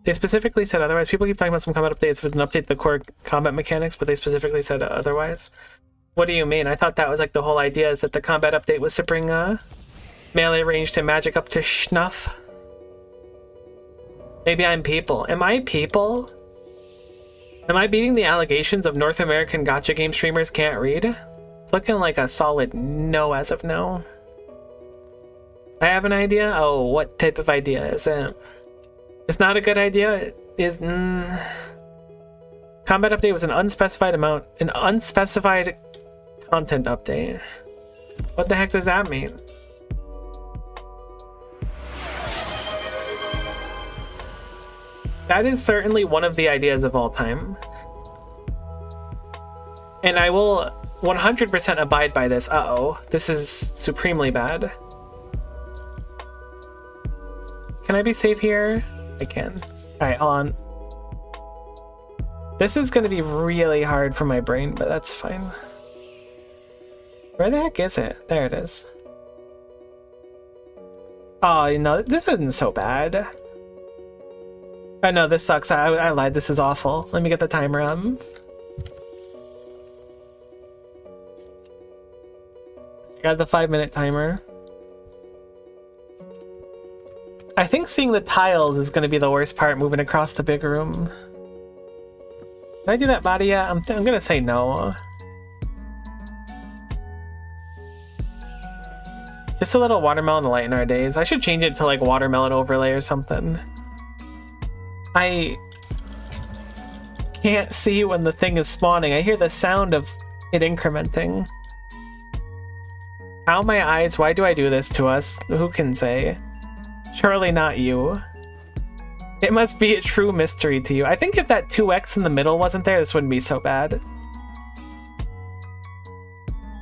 They specifically said otherwise. People keep talking about some combat updates with an update to the core combat mechanics, but they specifically said otherwise. What do you mean? I thought that was like the whole idea, is that the combat update was to bring melee range to magic up to schnuff. Maybe I'm people. Am I people? Am I beating the allegations of North American gacha game streamers can't read? It's looking like a solid no as of now. I have an idea? Oh, what type of idea is it? It's not a good idea. It is. Combat update was an unspecified amount, an unspecified content update. What the heck does that mean? That is certainly one of the ideas of all time. And I will 100% abide by this. Uh-oh. This is supremely bad. Can I be safe here? I can. Alright, hold on. This is going to be really hard for my brain, but that's fine. Where the heck is it? There it is. Oh, you know, this isn't so bad. Oh no, this sucks. I lied. This is awful. Let me get the timer up. Got the 5-minute timer. I think seeing the tiles is going to be the worst part, moving across the big room. Can I do that body yet? I'm going to say no. Just a little watermelon to lighten our days. I should change it to like watermelon overlay or something. I can't see when the thing is spawning. I hear the sound of it incrementing. Ow, my eyes. Why do I do this to us? Who can say? Surely not you. It must be a true mystery to you. I think if that 2x in the middle wasn't there, this wouldn't be so bad.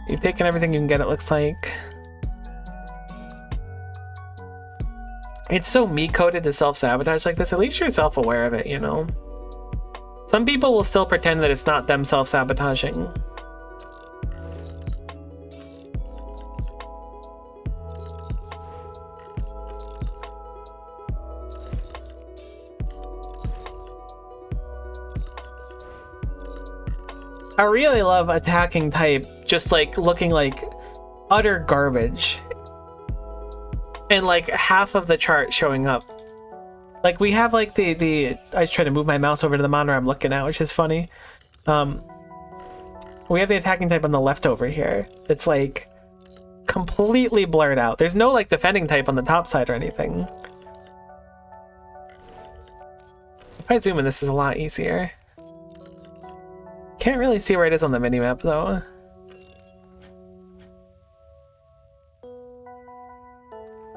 You've taken everything you can get, it looks like. It's so me-coded to self-sabotage like this. At least you're self-aware of it, you know? Some people will still pretend that it's not them self-sabotaging. I really love attacking type just like looking like utter garbage. And like half of the chart showing up. Like we have like the I try to move my mouse over to the monitor I'm looking at, which is funny. We have the attacking type on the left over here. It's like completely blurred out. There's no like defending type on the top side or anything. If I zoom in, this is a lot easier. Can't really see where it is on the minimap though.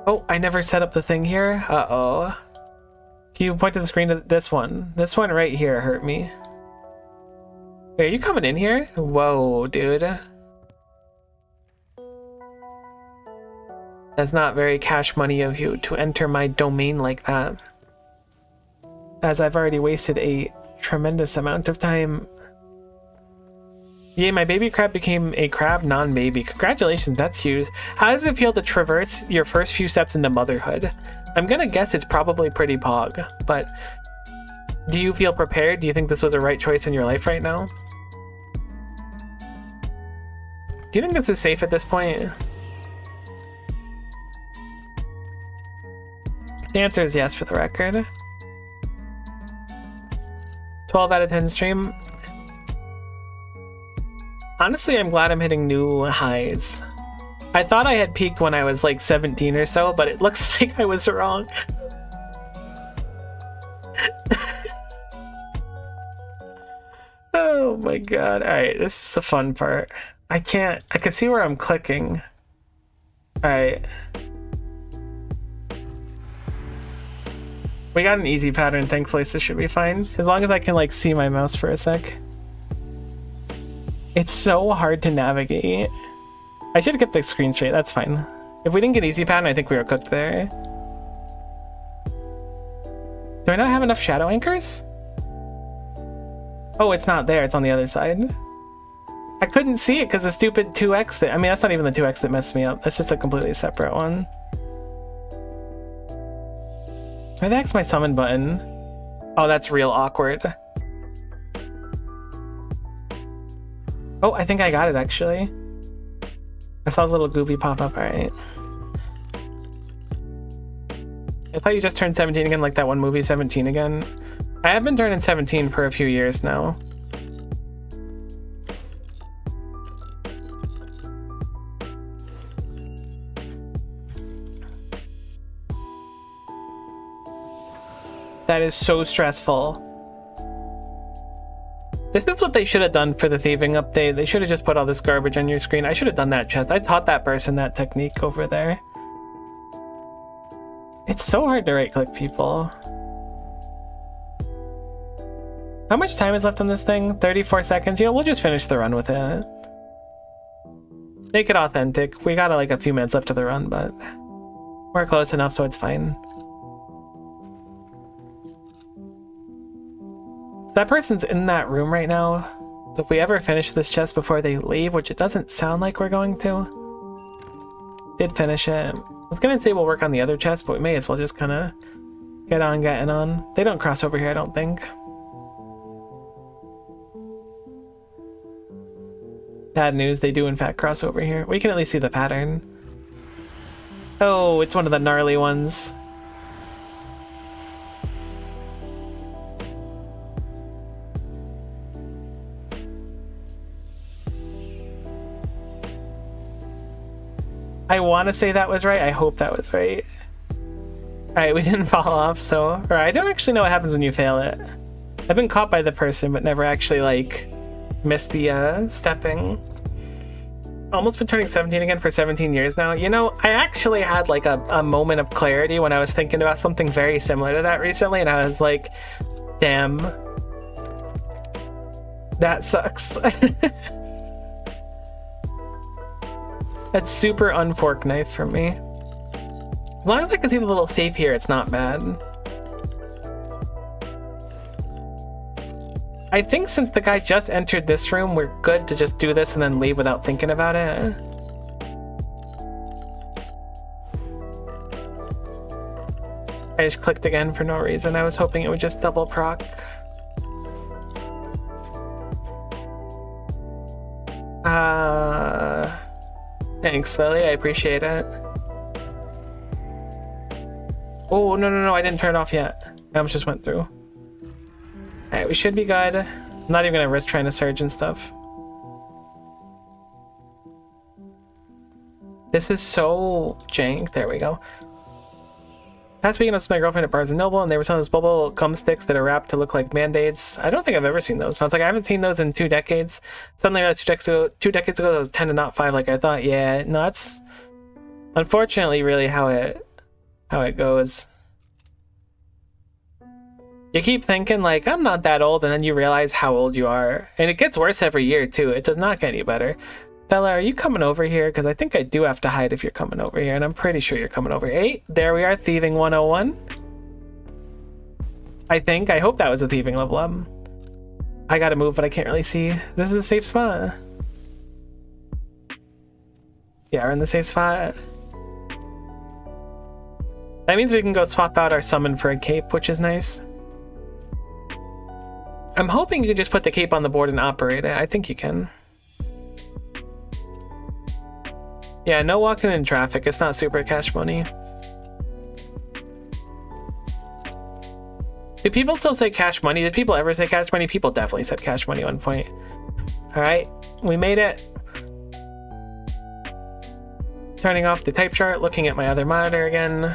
Oh, I never set up the thing here. Uh-oh. Can you point to the screen to this one? This one right here hurt me. Wait, are you coming in here? Whoa, dude. That's not very cash money of you to enter my domain like that, as I've already wasted a tremendous amount of time. Yay, my baby crab became a crab non-baby. Congratulations, that's huge. How does it feel to traverse your first few steps into motherhood? I'm gonna guess it's probably pretty pog, but do you feel prepared? Do you think this was the right choice in your life right now? Do you think this is safe at this point? The answer is yes, for the record. 12 out of 10 stream. Honestly, I'm glad I'm hitting new highs. I thought I had peaked when I was like 17 or so, but it looks like I was wrong. Oh my god. Alright, this is the fun part. I can see where I'm clicking. Alright. We got an easy pattern, thankfully, so should be fine. As long as I can like see my mouse for a sec. It's so hard to navigate. I should have kept the screen straight, that's fine. If we didn't get easy pattern, I think we were cooked there. Do I not have enough shadow anchors? Oh, it's not there, it's on the other side. I couldn't see it because the stupid 2x that, I mean, that's not even the 2x that messed me up. That's just a completely separate one. Where the heck's my summon button? Oh, that's real awkward. Oh, I think I got it actually. I saw the little goopy pop up, alright. I thought you just turned 17 again, like that one movie 17 again. I have been turning 17 for a few years now. That is so stressful. This is what they should have done for the thieving update. They should have just put all this garbage on your screen. I should have done that chest. I taught that person that technique over there. It's so hard to right-click people. How much time is left on this thing? 34 seconds? You know, we'll just finish the run with it. Make it authentic. We got like a few minutes left of the run, but we're close enough, so it's fine. That person's in that room right now. So if we ever finish this chest before they leave, which it doesn't sound like we're going to, did finish it. I was gonna say we'll work on the other chest, but we may as well just kind of get on getting on. They don't cross over here, I don't think. Bad news, they do in fact cross over here. We can at least see the pattern. Oh, it's one of the gnarly ones. I want to say that was right. I hope that was right. Alright, we didn't fall off, so... Or I don't actually know what happens when you fail it. I've been caught by the person, but never actually, like, missed the, stepping. Almost been turning 17 again for 17 years now. You know, I actually had, like, a moment of clarity when I was thinking about something very similar to that recently, and I was like, damn. That sucks. That's super unfork knife for me. As long as I can see the little safe here, it's not bad. I think since the guy just entered this room, we're good to just do this and then leave without thinking about it. I just clicked again for no reason. I was hoping it would just double proc. Thanks, Lily. I appreciate it. Oh, no, I didn't turn it off yet. I almost just went through. Alright, we should be good. I'm not even gonna risk trying to surge and stuff. This is so jank. There we go. Past weekend I was with my girlfriend at Barnes & Noble, and they were selling those bubble gum sticks that are wrapped to look like Band-Aids. I don't think I've ever seen those. I was like, I haven't seen those in 2 decades. Suddenly I realized 2 decades ago, that was 10 and not 5 like I thought. Yeah, no, that's unfortunately really how it goes. You keep thinking like, I'm not that old, and then you realize how old you are. And it gets worse every year too. It does not get any better. Bella, are you coming over here? Because I think I do have to hide if you're coming over here, and I'm pretty sure you're coming over here. Hey, there we are, thieving 101. I think. I hope that was a thieving level up. I gotta move, but I can't really see. This is a safe spot. Yeah, we're in the safe spot. That means we can go swap out our summon for a cape, which is nice. I'm hoping you can just put the cape on the board and operate it. I think you can. Yeah, no walking in traffic. It's not super cash money. Do people still say cash money? Did people ever say cash money? People definitely said cash money at one point. All right, we made it. Turning off the type chart, looking at my other monitor again.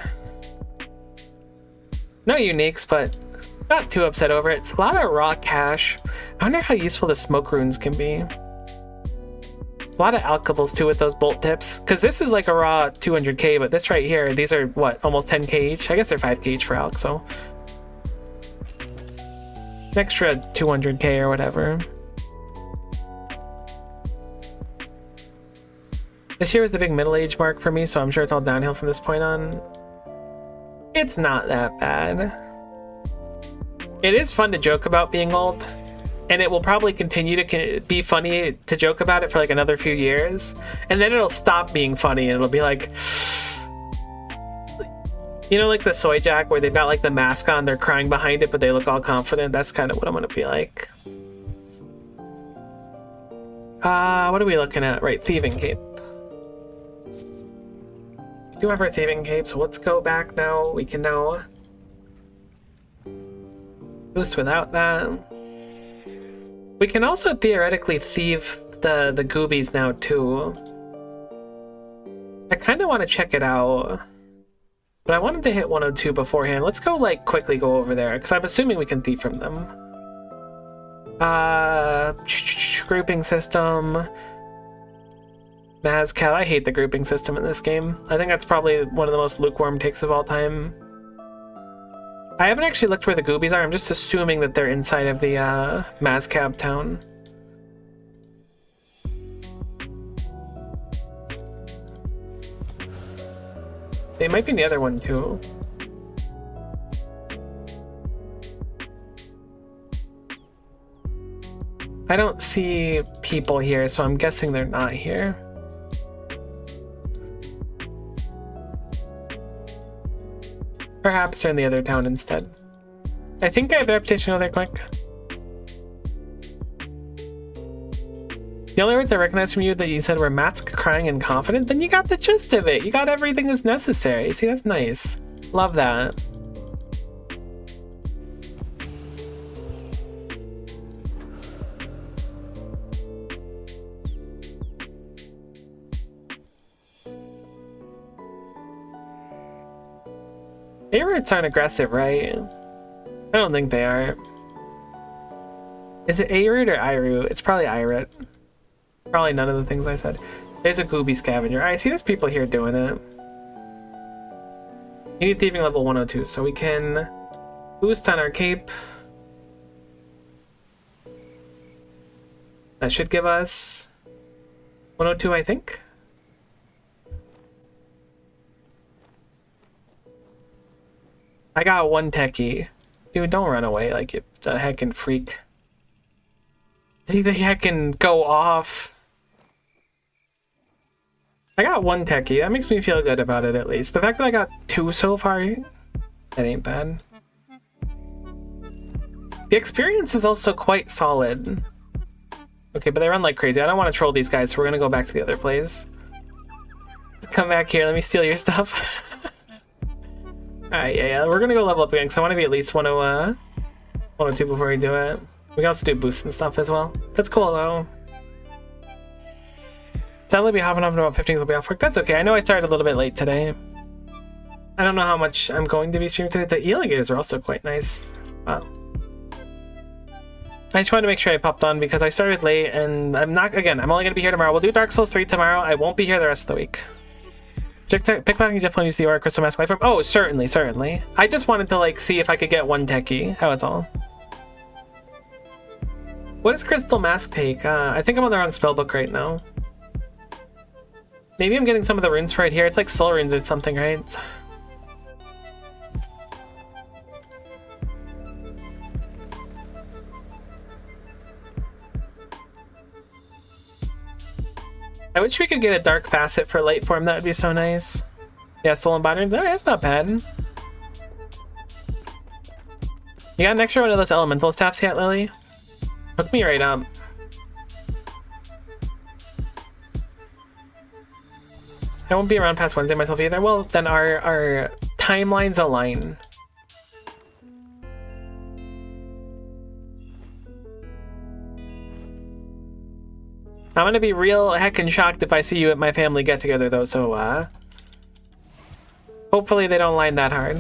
No uniques, but not too upset over it. It's a lot of raw cash. I wonder how useful the smoke runes can be. A lot of alchables too with those bolt tips. Because this is like a raw 200k, but this right here, these are what, almost 10k each? I guess they're 5k each for alch, so. An extra 200k or whatever. This year was the big middle age mark for me, so I'm sure it's all downhill from this point on. It's not that bad. It is fun to joke about being old, and it will probably continue to be funny to joke about it for like another few years, and then it'll stop being funny and it'll be like, you know, like the soy jack where they've got like the mask on, they're crying behind it, but they look all confident. That's kind of what I'm gonna be like. What are we looking at? Right, thieving cape. We do have our thieving cape, so let's go back now. We can now boost without that. We can also theoretically thieve the goobies now too. I kind of want to check it out, but I wanted to hit 102 beforehand. Let's go like quickly go over there because I'm assuming we can thieve from them. Grouping system. Mazcal. I hate the grouping system in this game. I think that's probably one of the most lukewarm takes of all time. I haven't actually looked where the goobies are. I'm just assuming that they're inside of the Mazcab town. They might be in the other one too. I don't see people here, so I'm guessing they're not here. Perhaps they're in the other town instead. I think I have the reputation over there quick. The only words I recognize from you that you said were Matt's crying and confident, then you got the gist of it. You got everything that's necessary. See, that's nice. Love that. A-roots aren't aggressive, right? I don't think they are. Is it A-root or I-root? It's probably I-root. Probably none of the things I said. There's a gooby scavenger. Alright, see there's people here doing it. You need thieving level 102, so we can boost on our cape. That should give us 102, I think. I got one techie. Dude, don't run away like you're a heckin' freak. See the heckin' go off. I got one techie. That makes me feel good about it, at least. The fact that I got two so far, that ain't bad. The experience is also quite solid. Okay, but they run like crazy. I don't want to troll these guys, so we're gonna go back to the other place. Come back here, let me steal your stuff. Alright, yeah, we're gonna go level up again, because I want to be at least 102 before we do it. We can also do boosts and stuff as well. That's cool, though. Sadly, be hopping off in about 15 will be off work. That's okay, I know I started a little bit late today. I don't know how much I'm going to be streaming today. The alligators are also quite nice. Wow. I just wanted to make sure I popped on because I started late, and I'm not, again, I'm only going to be here tomorrow. We'll do Dark Souls 3 tomorrow. I won't be here the rest of the week. Pickpocketing definitely use the Aura Crystal Mask Life Orb. Oh, certainly, certainly. I just wanted to, like, see if I could get one techie. How it's all. What does Crystal Mask take? I think I'm on the wrong spellbook right now. Maybe I'm getting some of the runes for it here. It's like soul runes or something, right? I wish we could get a dark facet for light form. That would be so nice. Yeah, soul and bond runes. Oh, that's not bad. You got an extra one of those elemental staffs yet, Lily? Hook me right up. I won't be around past Wednesday myself either. Well, then our timelines align. I'm gonna be real heckin' shocked if I see you at my family get-together though, so hopefully they don't line that hard.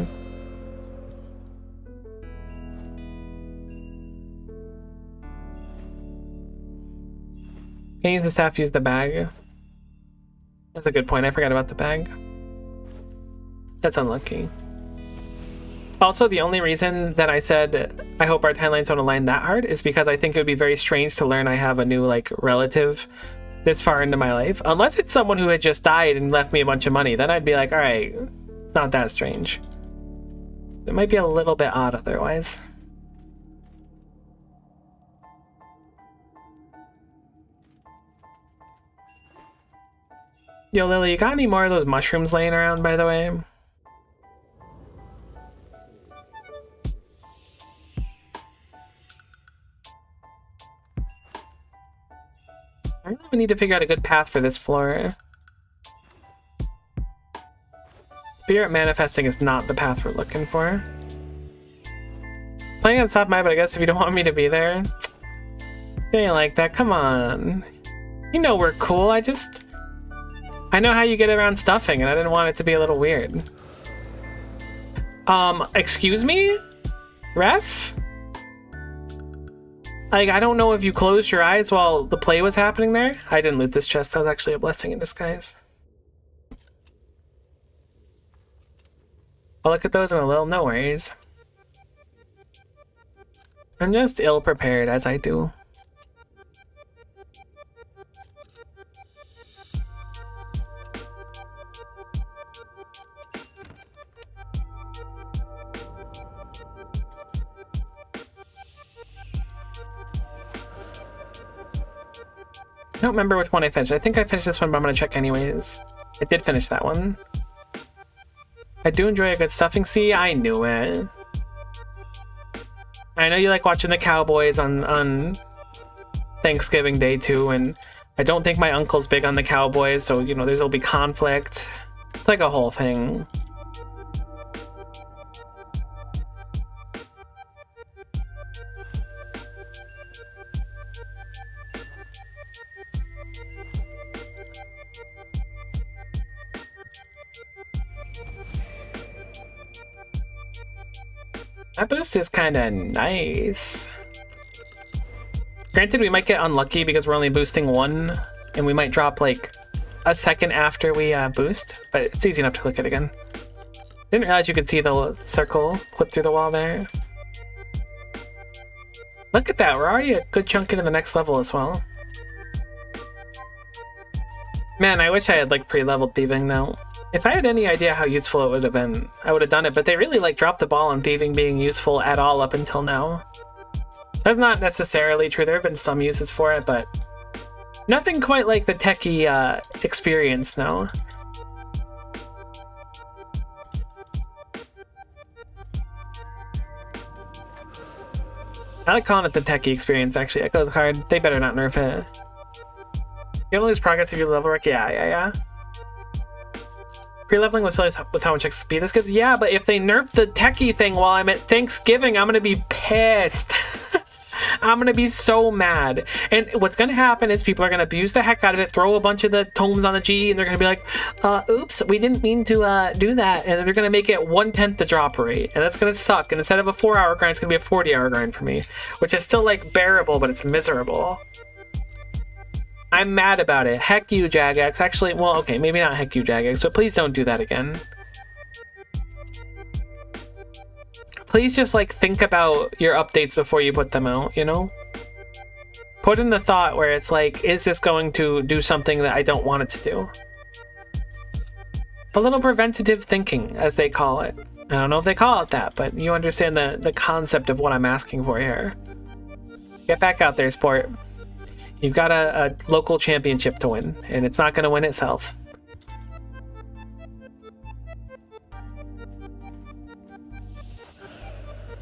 Can you use the staff, use the bag? That's a good point, I forgot about the bag. That's unlucky. Also, the only reason that I said I hope our timelines don't align that hard is because I think it would be very strange to learn I have a new, like, relative this far into my life. Unless it's someone who had just died and left me a bunch of money, then I'd be like, alright, it's not that strange. It might be a little bit odd otherwise. Yo, Lily, you got any more of those mushrooms laying around, by the way? I really need to figure out a good path for this floor. Spirit manifesting is not the path we're looking for. Planning on stopping by, but I guess if you don't want me to be there... You ain't like that, come on. You know we're cool, I know how you get around stuffing, and I didn't want it to be a little weird. Excuse me? Ref? Like, I don't know if you closed your eyes while the play was happening there. I didn't loot this chest. That was actually a blessing in disguise. I'll look at those in a little. No worries. I'm just ill-prepared, as I do. I don't remember which one I finished. I think I finished this one, but I'm gonna check anyways. I did finish that one. I do enjoy a good stuffing. See, I knew it. I know you like watching the Cowboys on Thanksgiving Day too, and I don't think my uncle's big on the Cowboys, so you know there'll be conflict. It's like a whole thing. That boost is kind of nice. Granted, we might get unlucky because we're only boosting one, and we might drop like a second after we boost, but it's easy enough to click it again. Didn't realize you could see the circle clip through the wall there. Look at that, we're already a good chunk into the next level as well. Man, I wish I had like pre-leveled thieving though. If I had any idea how useful it would have been, I would have done it, but they really like dropped the ball on thieving being useful at all up until now. That's not necessarily true, there have been some uses for it, but nothing quite like the techie experience now. I like calling it the techie experience actually, Echo's hard, they better not nerf it. You don't lose progress if you level work? Yeah. Pre-leveling was silly with how much XP this gives? Yeah, but if they nerf the techie thing while I'm at Thanksgiving, I'm gonna be pissed. I'm gonna be so mad. And what's gonna happen is people are gonna abuse the heck out of it, throw a bunch of the tomes on the G, and they're gonna be like, oops, we didn't mean to do that. And they're gonna make it 1/10 the drop rate. And that's gonna suck. And instead of a 4-hour grind, it's gonna be a 40-hour grind for me. Which is still like bearable, but it's miserable. I'm mad about it. Heck you, Jagex. Actually, well, okay, maybe not heck you, Jagex, but please don't do that again. Please just, like, think about your updates before you put them out, you know? Put in the thought where it's like, is this going to do something that I don't want it to do? a little preventative thinking, as they call it. I don't know if they call it that, but you understand the concept of what I'm asking for here. Get back out there, sport. You've got a local championship to win, and it's not going to win itself.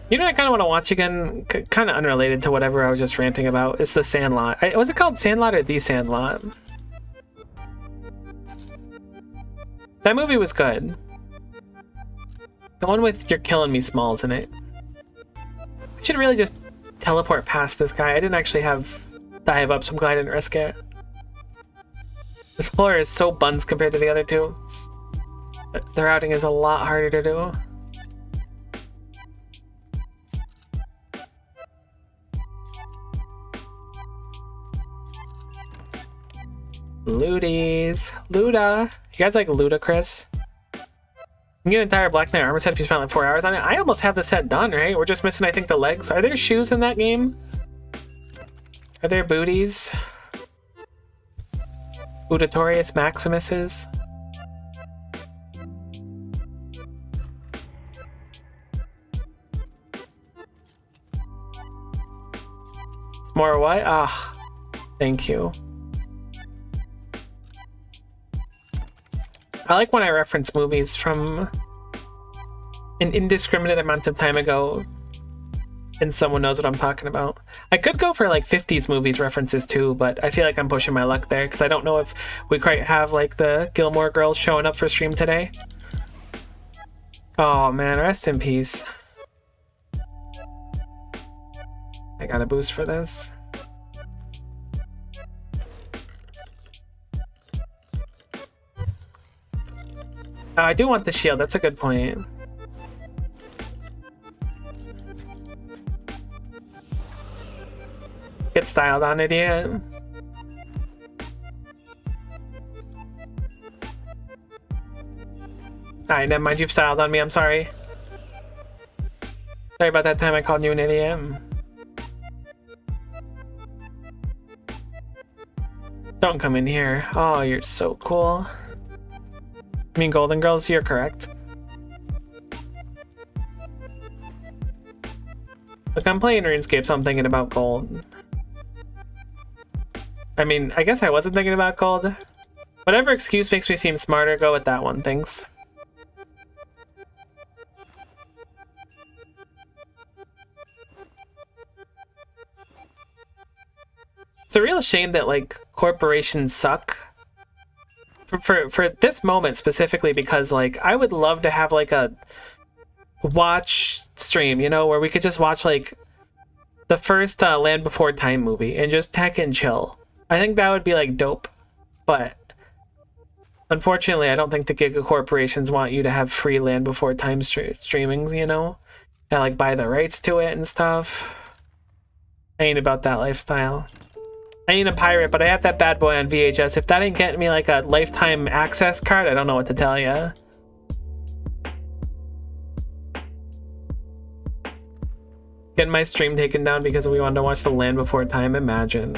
You know what I kind of want to watch again? Kind of unrelated to whatever I was just ranting about. Is The Sandlot. Was it called Sandlot or The Sandlot? That movie was good. The one with You're Killing Me Smalls in it. I should really just teleport past this guy. I didn't actually have dive up, so I'm glad I didn't risk it. This floor is so buns compared to the other two. The routing is a lot harder to do. Looties. Luda. You guys like Ludacris? You can get an entire Black Knight armor set if you spend like 4 hours on it. I almost have the set done, right? We're just missing, I think, the legs. Are there shoes in that game? Are there booties? Udatorius Maximuses? It's more what? Ah, thank you. I like when I reference movies from an indiscriminate amount of time ago and someone knows what I'm talking about. I could go for like 50s movies references too, but I feel like I'm pushing my luck there because I don't know if we quite have like the Gilmore Girls showing up for stream today. Oh man, rest in peace. I got a boost for this. Oh, I do want the shield, that's a good point. Get styled on it yet? Alright, never mind, you've styled on me, I'm sorry. Sorry about that time I called you an idiot. Don't come in here. Oh, you're so cool. I mean, Golden Girls, you're correct. Look, I'm playing RuneScape, so I'm thinking about gold. I mean, I guess I wasn't thinking about gold. Whatever excuse makes me seem smarter, go with that one, thanks. It's a real shame that, like, corporations suck. For this moment specifically, because like I would love to have like a watch stream, you know, where we could just watch like the first Land Before Time movie and just tech and chill. I think that would be like dope, but unfortunately I don't think the giga corporations want you to have free Land Before Time streamings, you know, and like buy the rights to it and stuff. I ain't about that lifestyle. I ain't a pirate, but I have that bad boy on VHS. If that ain't getting me like a lifetime access card, I don't know what to tell ya. Getting my stream taken down because we wanted to watch The Land Before Time, imagine.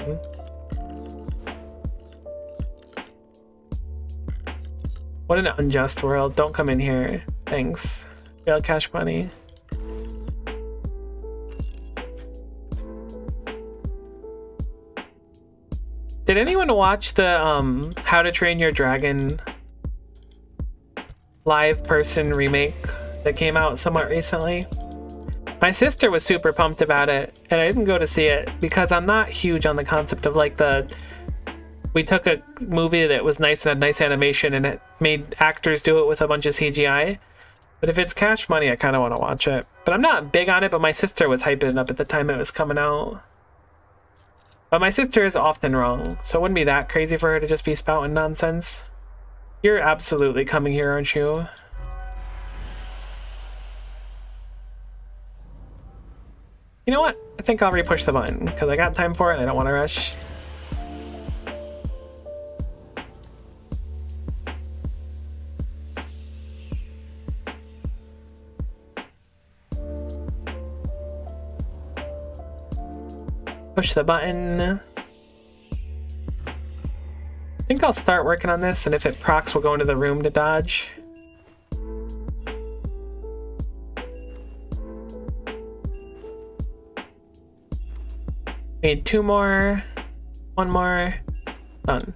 What an unjust world. Don't come in here. Thanks. Real cash money. Did anyone watch the How to Train Your Dragon live person remake that came out somewhat recently? My sister was super pumped about it, and I didn't go to see it because I'm not huge on the concept of like we took a movie that was nice and had nice animation and it made actors do it with a bunch of CGI. But if it's cash money, I kind of want to watch it. But I'm not big on it, but my sister was hyping it up at the time it was coming out. But my sister is often wrong, so it wouldn't be that crazy for her to just be spouting nonsense. You're absolutely coming here, aren't you? You know what? I think I'll re-push the button, because I got time for it and I don't want to rush. Push the button. I think I'll start working on this, and if it procs, we'll go into the room to dodge. Need 2 more. 1 more. Done.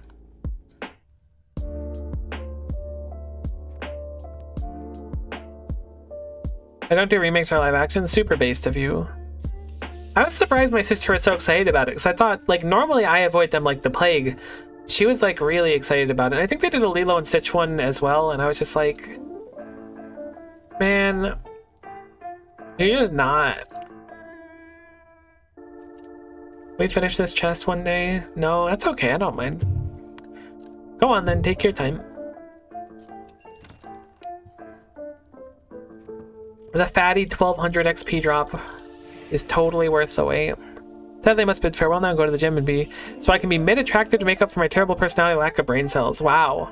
I don't do remakes or live action. Super based of you. I was surprised my sister was so excited about it because I thought, like, normally I avoid them like the plague. She was like really excited about it. I think they did a Lilo and Stitch one as well, and I was just like, man, you're just not. We finish this chest one day? No, that's okay. I don't mind. Go on then, take your time. The fatty 1200 XP drop is totally worth the wait. Sadly, I must bid farewell now and go to the gym and be so I can be mid-attractive to make up for my terrible personality lack of brain cells. Wow.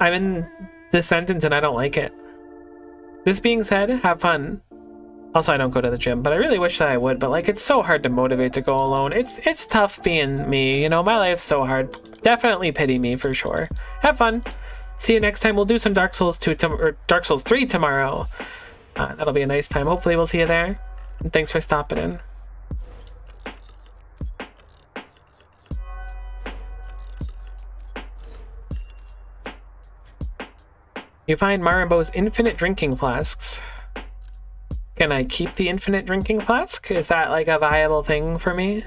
I'm in this sentence and I don't like it. This being said, have fun. Also, I don't go to the gym, but I really wish that I would, but like it's so hard to motivate to go alone. It's tough being me, you know, my life's so hard. Definitely pity me for sure. Have fun. See you next time. We'll do some Dark Souls 2 or Dark Souls 3 tomorrow. That'll be a nice time. Hopefully we'll see you there. And thanks for stopping in. You find Marimbo's infinite drinking flasks. Can I keep the infinite drinking flask? Is that like a viable thing for me?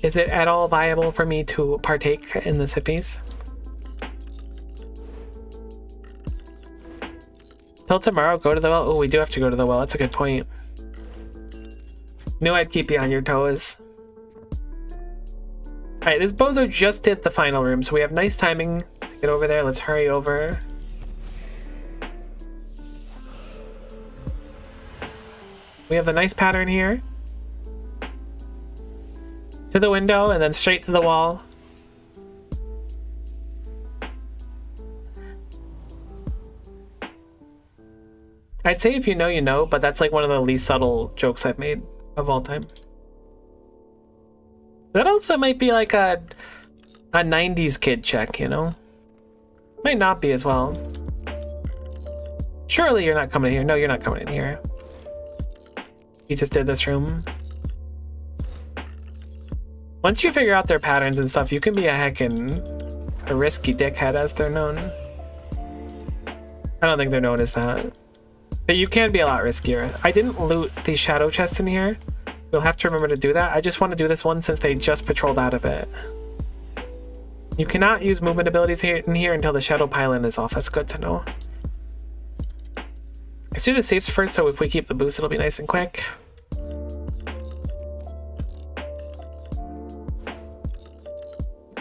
Is it at all viable for me to partake in the sippies? Till tomorrow, go to the well. Oh, we do have to go to the well. That's a good point. Knew I'd keep you on your toes. Alright, this bozo just hit the final room, so we have nice timing to get over there. Let's hurry over. We have the nice pattern here. To the window, and then straight to the wall. I'd say if you know, you know, but that's like one of the least subtle jokes I've made of all time. That also might be like a 90s kid check, you know? Might not be as well. Surely you're not coming in here. No, you're not coming in here. You just did this room. Once you figure out their patterns and stuff, you can be a risky dickhead, as they're known. I don't think they're known as that. But you can be a lot riskier. I didn't loot the shadow chest in here. You'll have to remember to do that. I just want to do this one since they just patrolled out of it. You cannot use movement abilities in here until the shadow pylon is off. That's good to know. Let's do the safes first, so if we keep the boost, it'll be nice and quick.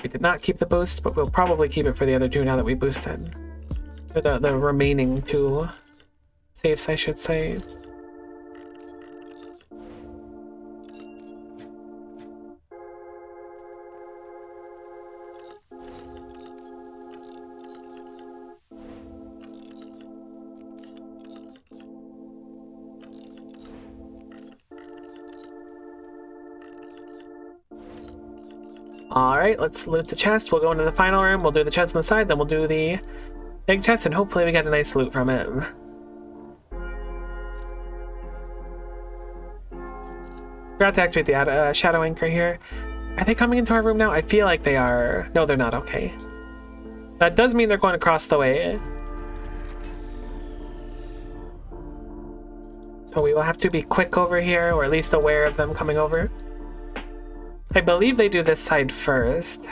We did not keep the boost, but we'll probably keep it for the other two now that we boosted. For the remaining two safes, I should say. Alright, let's loot the chest. We'll go into the final room, we'll do the chest on the side, then we'll do the big chest, and hopefully we get a nice loot from it. Forgot to activate the shadow anchor here. Are they coming into our room now? I feel like they are. No, they're not. Okay. That does mean they're going across the way. So we will have to be quick over here, or at least aware of them coming over. I believe they do this side first.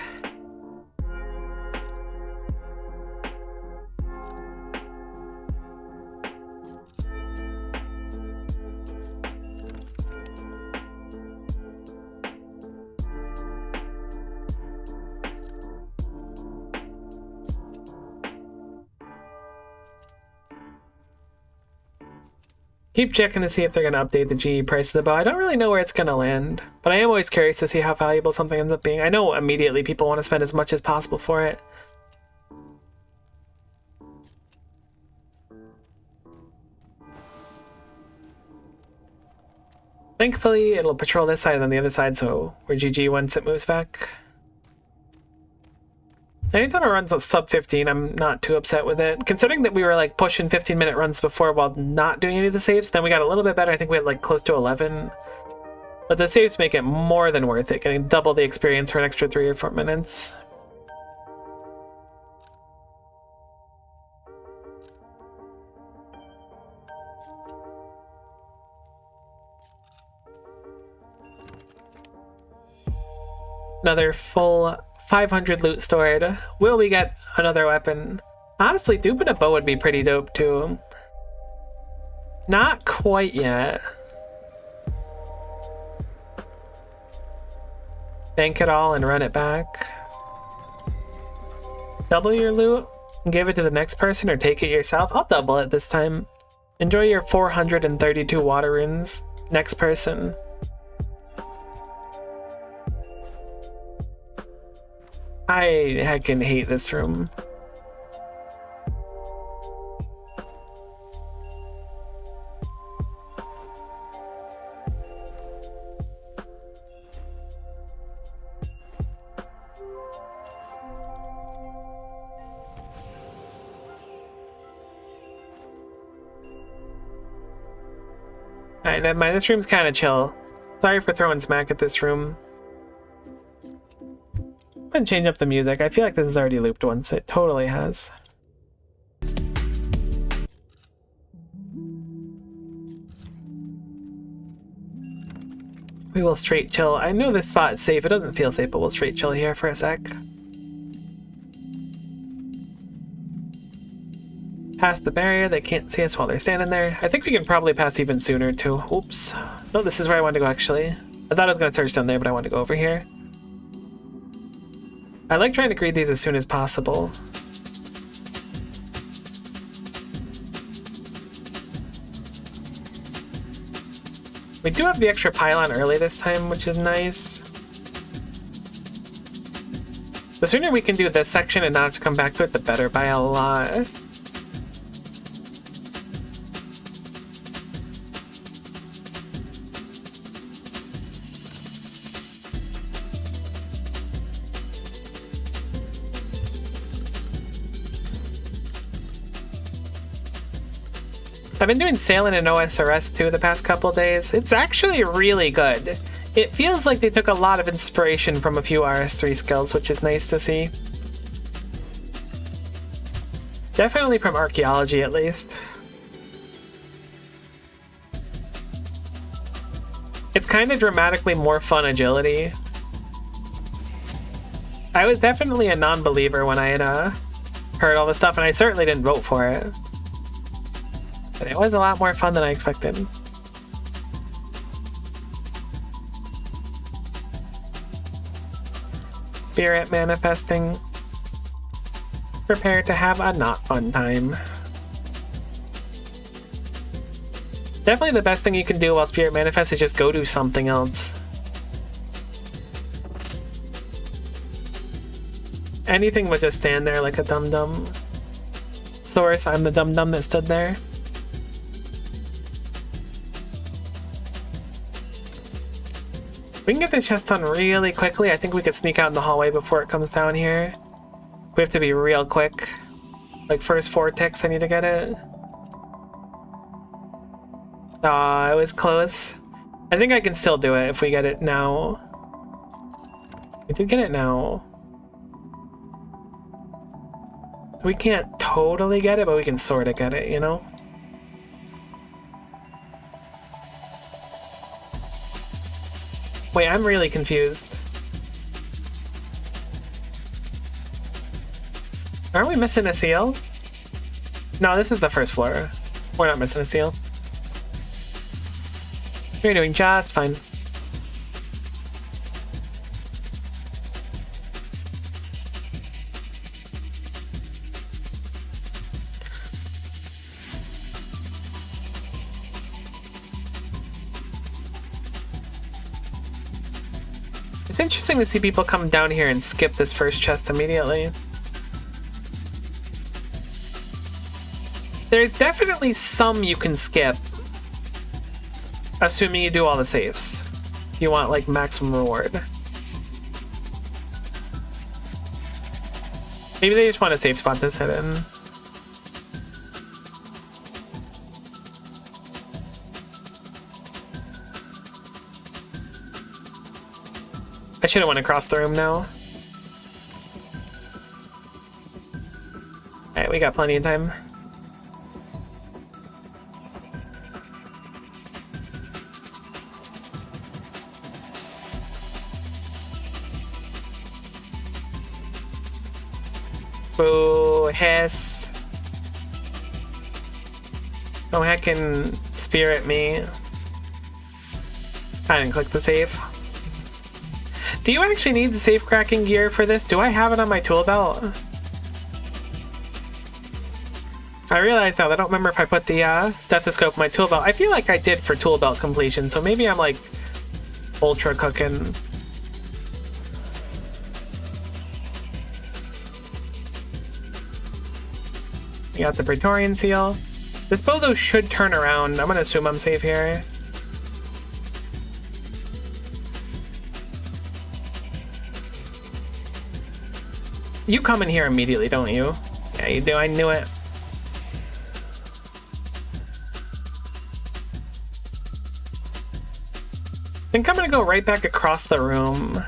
Keep checking to see if they're going to update the GE price of the bow. I don't really know where it's going to land, but I am always curious to see how valuable something ends up being. I know immediately people want to spend as much as possible for it. Thankfully, it'll patrol this side and then the other side, so we're GG once it moves back. Anytime it runs a sub 15, I'm not too upset with it. Considering that we were like pushing 15-minute runs before while not doing any of the saves, then we got a little bit better. I think we had like close to 11. But the saves make it more than worth it, getting double the experience for an extra 3 or 4 minutes. Another full 500 loot stored. Will we get another weapon? Honestly, duping a bow would be pretty dope too. Not quite yet. Bank it all and run it back. Double your loot and give it to the next person or take it yourself. I'll double it this time. Enjoy your 432 water runes. Next person. I heckin' hate this room. Alright, never mind. This room's kind of chill. Sorry for throwing smack at this room. I'm gonna change up the music. I feel like this has already looped once. It totally has. We will straight chill. I know this spot is safe. It doesn't feel safe, but we'll straight chill here for a sec. Past the barrier. They can't see us while they're standing there. I think we can probably pass even sooner too. Oops. No, this is where I wanted to go actually. I thought I was gonna search down there, but I wanted to go over here. I like trying to greet these as soon as possible. We do have the extra pylon early this time, which is nice. The sooner we can do this section and not have to come back to it, the better by a lot. I've been doing Sailing in OSRS 2 the past couple days. It's actually really good. It feels like they took a lot of inspiration from a few RS3 skills, which is nice to see. Definitely from archaeology, at least. It's kind of dramatically more fun agility. I was definitely a non-believer when I had heard all this stuff, and I certainly didn't vote for it. But it was a lot more fun than I expected. Spirit manifesting. Prepare to have a not fun time. Definitely the best thing you can do while spirit manifests is just go do something else. Anything but just stand there like a dum-dum. Source, I'm the dum-dum that stood there. We can get this chest done really quickly. I think we could sneak out in the hallway before it comes down here. We have to be real quick. Like first 4 ticks, I need to get it. Aw, it was close. I think I can still do it if we get it now. We did get it now. We can't totally get it, but we can sort of get it, you know? Wait, I'm really confused. Aren't we missing a seal? No, this is the first floor. We're not missing a seal. You're doing just fine. It's interesting to see people come down here and skip this first chest immediately. There's definitely some you can skip, assuming you do all the saves. If you want like maximum reward. Maybe they just want a safe spot to sit in. I should have went across the room now. Alright, we got plenty of time. Boo, hiss. Oh, heckin' spirit me. I didn't click the save. Do you actually need the safe cracking gear for this? Do I have it on my tool belt? I realize now, I don't remember if I put the stethoscope in my tool belt. I feel like I did for tool belt completion, so maybe I'm like ultra cooking. We got the Praetorian seal. This bozo should turn around. I'm gonna assume I'm safe here. You come in here immediately, don't you? Yeah, you do. I knew it. I think I'm gonna go right back across the room.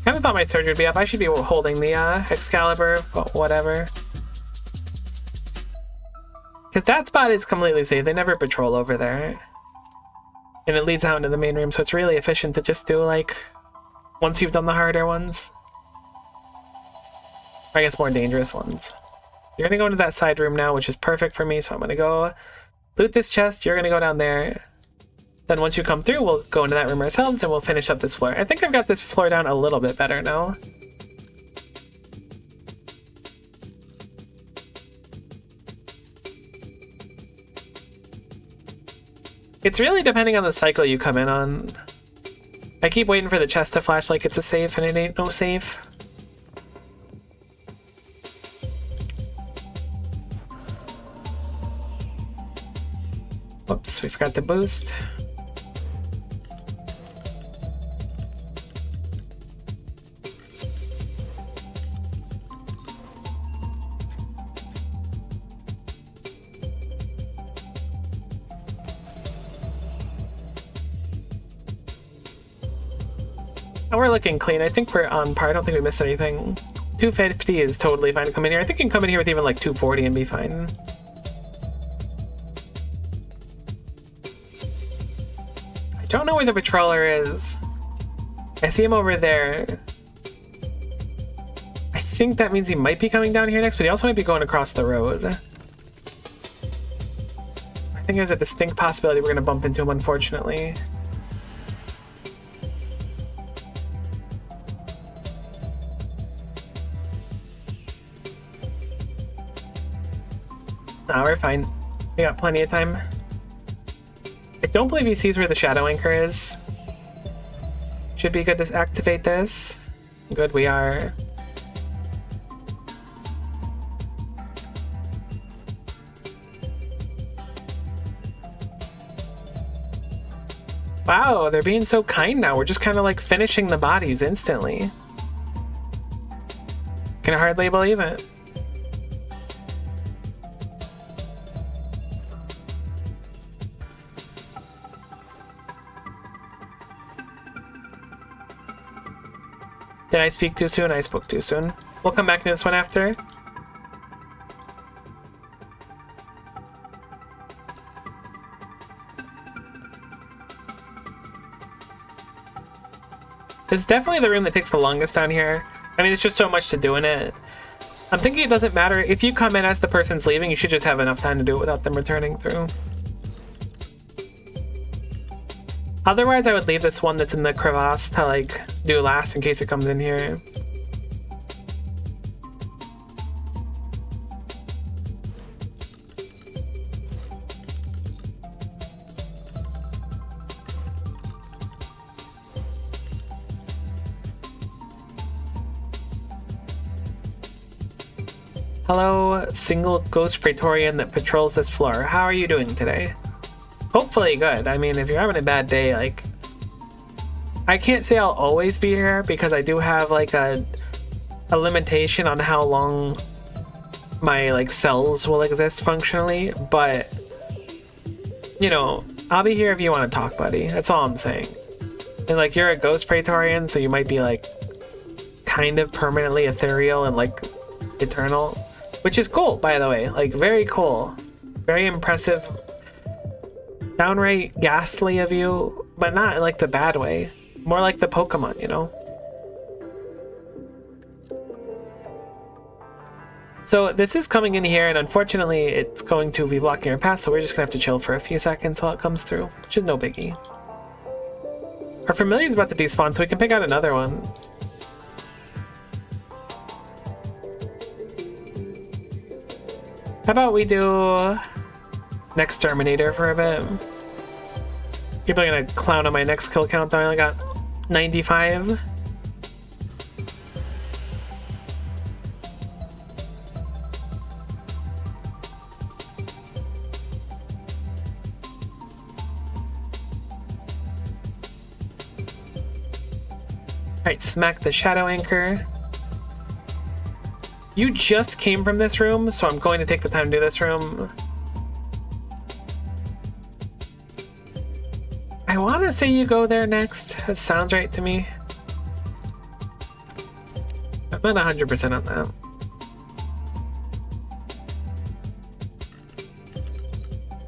Kind of thought my surge would be up. I should be holding the Excalibur, but whatever. Because that spot is completely safe. They never patrol over there. And it leads out into the main room, so it's really efficient to just do, like, once you've done the harder ones. Or I guess more dangerous ones. You're gonna go into that side room now, which is perfect for me, so I'm gonna go loot this chest. You're gonna go down there. Then once you come through, we'll go into that room ourselves, and we'll finish up this floor. I think I've got this floor down a little bit better now. It's really depending on the cycle you come in on. I keep waiting for the chest to flash like it's a safe, and it ain't no safe. Whoops, we forgot to boost. We're looking clean. I think we're on par. I don't think we missed anything. 250 is totally fine to come in here. I think you can come in here with even like 240 and be fine. I don't know where the patroller is. I see him over there. I think that means he might be coming down here next, but he also might be going across the road. I think there's a distinct possibility we're going to bump into him, unfortunately. No, we're fine. We got plenty of time. I don't believe he sees where the shadow anchor is. Should be good to activate this. Good, we are. Wow, they're being so kind now. We're just kind of like finishing the bodies instantly. Can hardly believe it. Did I speak too soon? I spoke too soon. We'll come back to this one after. It's definitely the room that takes the longest down here. I mean, there's just so much to do in it. I'm thinking it doesn't matter. If you come in as the person's leaving, you should just have enough time to do it without them returning through. Otherwise, I would leave this one that's in the crevasse to, like, do last in case it comes in here. Hello, single ghost Praetorian that patrols this floor. How are you doing today? hopefully good. I mean, if you're having a bad day, like, I can't say I'll always be here because I do have like a limitation on how long my like cells will exist functionally, but you know, I'll be here if you want to talk, buddy. That's all I'm saying. And like, you're a ghost praetorian, so you might be like kind of permanently ethereal and like eternal, which is cool, by the way. Like, very cool, very impressive, downright ghastly of you, but not in like the bad way, more like the Pokemon, you know. So this is coming in here, and unfortunately it's going to be blocking our path, so we're just gonna have to chill for a few seconds while it comes through, which is no biggie. Our familiar is about to despawn, so we can pick out another one. How about we do next Terminator for a bit? People are gonna clown on my next kill count though. I only got 95. Alright, smack the shadow anchor. You just came from this room, so I'm going to take the time to do this room. I want to say you go there next. That sounds right to me. I'm not 100% on that.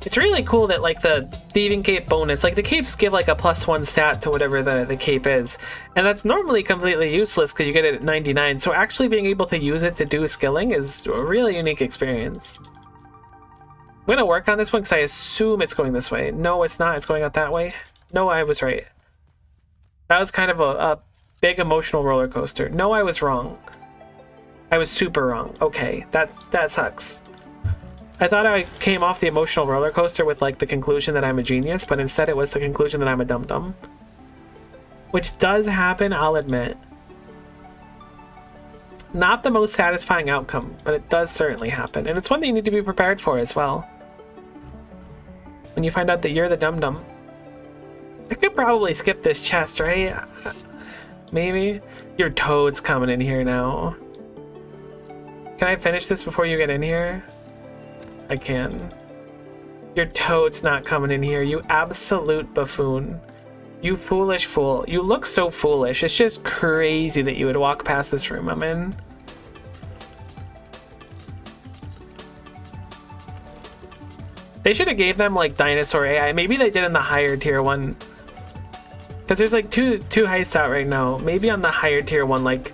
It's really cool that like the thieving cape bonus, like the capes give like a +1 stat to whatever the cape is, and that's normally completely useless because you get it at 99, so actually being able to use it to do skilling is a really unique experience. I'm gonna work on this one because I assume it's going this way. No, it's not. It's going out that way. No, I was right. That was kind of a big emotional roller coaster. No, I was wrong. I was super wrong. Okay, that sucks. I thought I came off the emotional roller coaster with like the conclusion that I'm a genius, but instead it was the conclusion that I'm a dum-dum. Which does happen, I'll admit. Not the most satisfying outcome, but it does certainly happen. And it's one that you need to be prepared for as well. When you find out that you're the dum-dum. I could probably skip this chest, right? Maybe? Your toad's coming in here now. Can I finish this before you get in here? I can. Your toad's not coming in here, you absolute buffoon. You foolish fool. You look so foolish. It's just crazy that you would walk past this room I'm in. They should have gave them like dinosaur AI. Maybe they did in the higher tier one. Because there's like two heists out right now. Maybe on the higher tier one, like,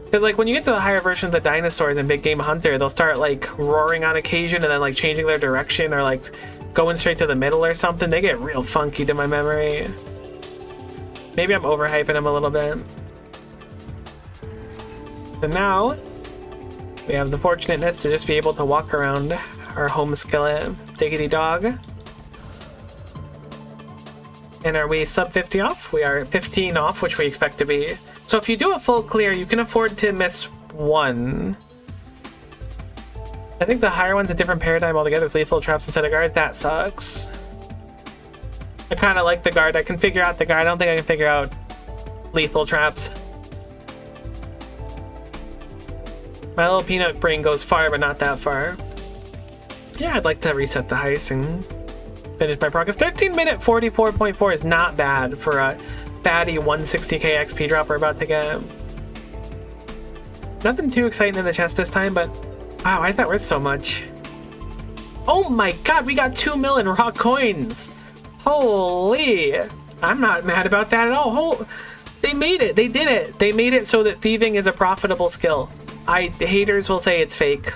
because like when you get to the higher version of the dinosaurs in Big Game Hunter, they'll start like roaring on occasion and then like changing their direction or like going straight to the middle or something. They get real funky to my memory. Maybe I'm overhyping them a little bit. So now we have the fortunateness to just be able to walk around our home skillet, diggity dog. And are we sub 50 off? We are 15 off, which we expect to be. So if you do a full clear, you can afford to miss one. I think the higher one's a different paradigm altogether with lethal traps instead of guard. That sucks. I kind of like the guard. I can figure out the guard. I don't think I can figure out lethal traps. My little peanut brain goes far, but not that far. Yeah, I'd like to reset the heist and finish my progress. 13-minute 44.4 is not bad for a fatty 160k XP drop we're about to get. Nothing too exciting in the chest this time, but wow, why is that worth so much? Oh my god, we got 2 million raw coins! Holy! I'm not mad about that at all. They made it! They did it! They made it so that thieving is a profitable skill. Haters will say it's fake.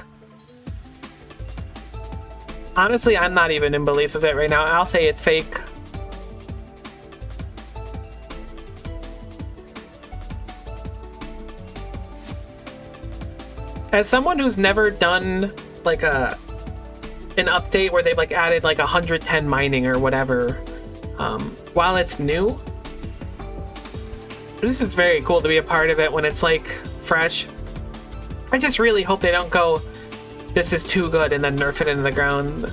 Honestly, I'm not even in belief of it right now. I'll say it's fake. As someone who's never done like an update where they've like added like 110 mining or whatever, while it's new, this is very cool to be a part of it when it's like fresh. I just really hope they don't go, this is too good, and then nerf it into the ground.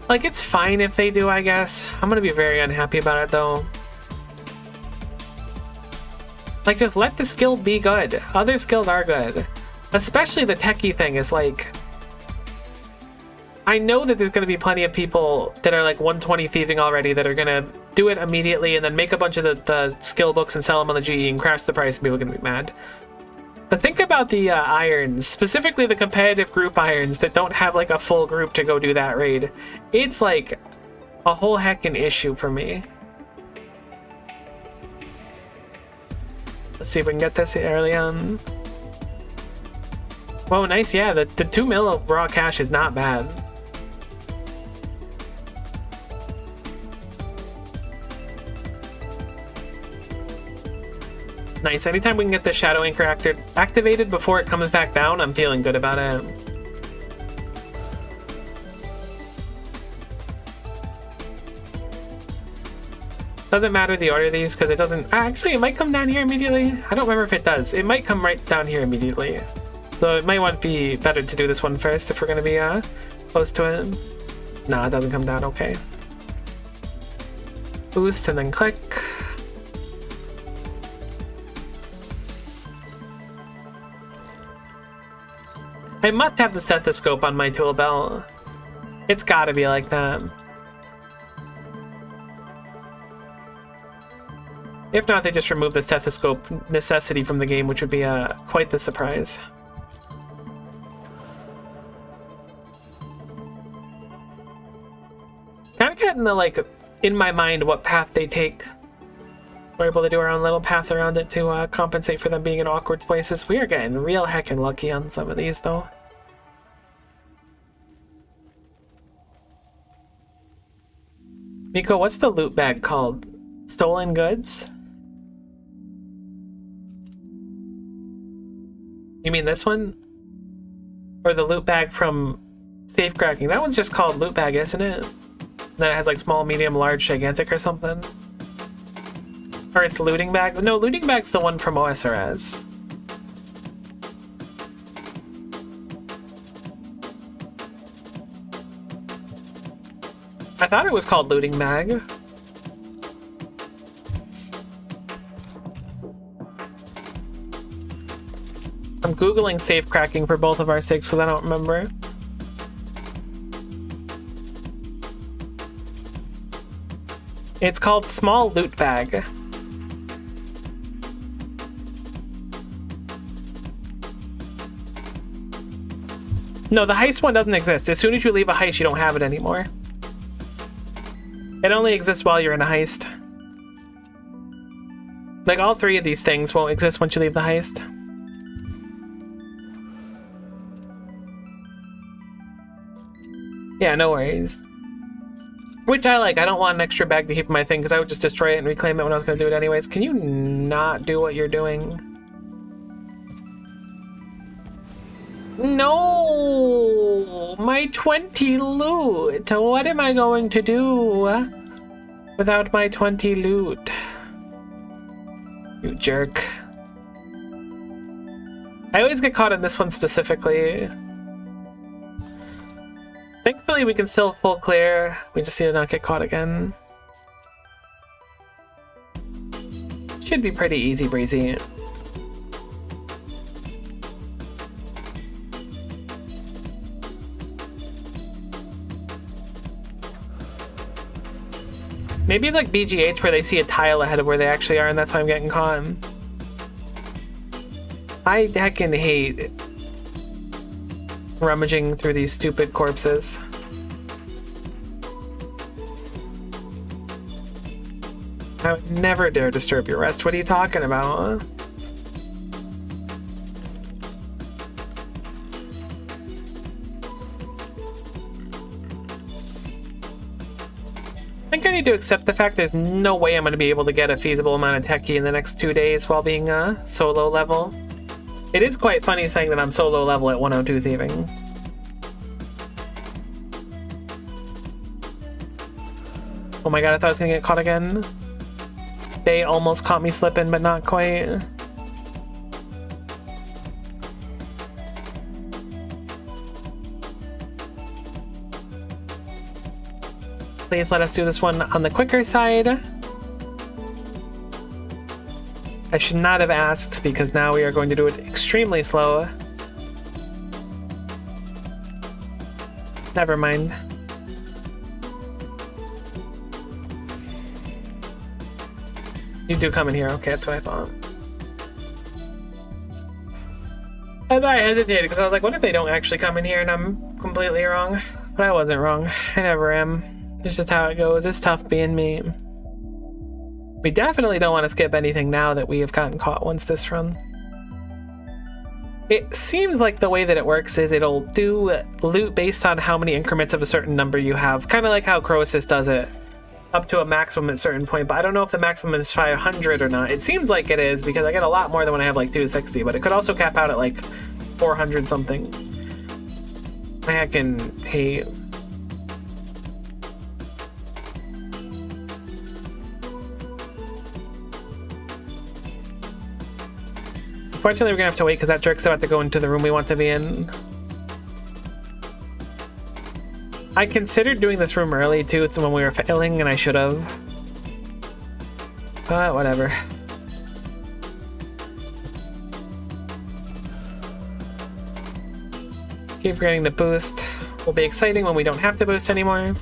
Like, it's fine if they do, I guess. I'm gonna be very unhappy about it, though. Like, just let the skill be good. Other skills are good. Especially the techie thing is like... I know that there's going to be plenty of people that are like 120 thieving already that are going to do it immediately and then make a bunch of the skill books and sell them on the GE and crash the price and people are going to be mad. But think about the irons, specifically the competitive group irons that don't have like a full group to go do that raid. It's like a whole heckin' issue for me. Let's see if we can get this early on. Whoa, nice, yeah, the 2 mil of raw cash is not bad. Nice, anytime we can get the Shadow Anchor activated before it comes back down, I'm feeling good about it. Doesn't matter the order of these because it doesn't... Actually, it might come down here immediately. I don't remember if it does. It might come right down here immediately. So it might want to be better to do this one first if we're going to be close to it. No, it doesn't come down. Okay. Boost and then click. I must have the stethoscope on my tool belt. It's gotta be like that. If not, they just remove the stethoscope necessity from the game, which would be quite the surprise. Kind of getting the, like, in my mind what path they take. We're able to do our own little path around it to compensate for them being in awkward places. We are getting real heckin' lucky on some of these, though. Miko, what's the loot bag called? Stolen goods? You mean this one? Or the loot bag from Safecracking? That one's just called loot bag, isn't it? Then it has like small, medium, large, gigantic or something. Or it's looting bag? No, looting bag's the one from OSRS. I thought it was called looting bag. I'm Googling Safecracking for both of our sakes because I don't remember. It's called small loot bag. No, the heist one doesn't exist. As soon as you leave a heist, you don't have it anymore. It only exists while you're in a heist. Like, all three of these things won't exist once you leave the heist. Yeah, no worries. Which I like. I don't want an extra bag to keep in my thing because I would just destroy it and reclaim it when I was going to do it anyways. Can you not do what you're doing? No! My 20 loot! What am I going to do without my 20 loot? You jerk. I always get caught in this one specifically. Thankfully, we can still full clear. We just need to not get caught again. Should be pretty easy breezy. Maybe like BGH where they see a tile ahead of where they actually are and that's why I'm getting caught. I heckin' hate rummaging through these stupid corpses. I would never dare disturb your rest. What are you talking about? I think I need to accept the fact there's no way I'm going to be able to get a feasible amount of techie in the next 2 days while being so low level. It is quite funny saying that I'm so low level at 102 thieving. Oh my god, I thought I was gonna get caught again. They almost caught me slipping, but not quite. Please let us do this one on the quicker side. I should not have asked because now we are going to do it extremely slow. Never mind. You do come in here. Okay, that's what I thought. I thought I hesitated because I was like, what if they don't actually come in here and I'm completely wrong? But I wasn't wrong. I never am. It's just how it goes. It's tough being me. We definitely don't want to skip anything now that we have gotten caught once this run. It seems like the way that it works is it'll do loot based on how many increments of a certain number you have. Kind of like how Croesus does it. Up to a maximum at a certain point, but I don't know if the maximum is 500 or not. It seems like it is because I get a lot more than when I have like 260, but it could also cap out at like 400 something. I heckin' hate. Unfortunately, we're gonna have to wait because that jerk's about to go into the room we want to be in. I considered doing this room early too. It's when we were failing and I should have. But whatever. Keep forgetting to boost. Will be exciting when we don't have to boost anymore.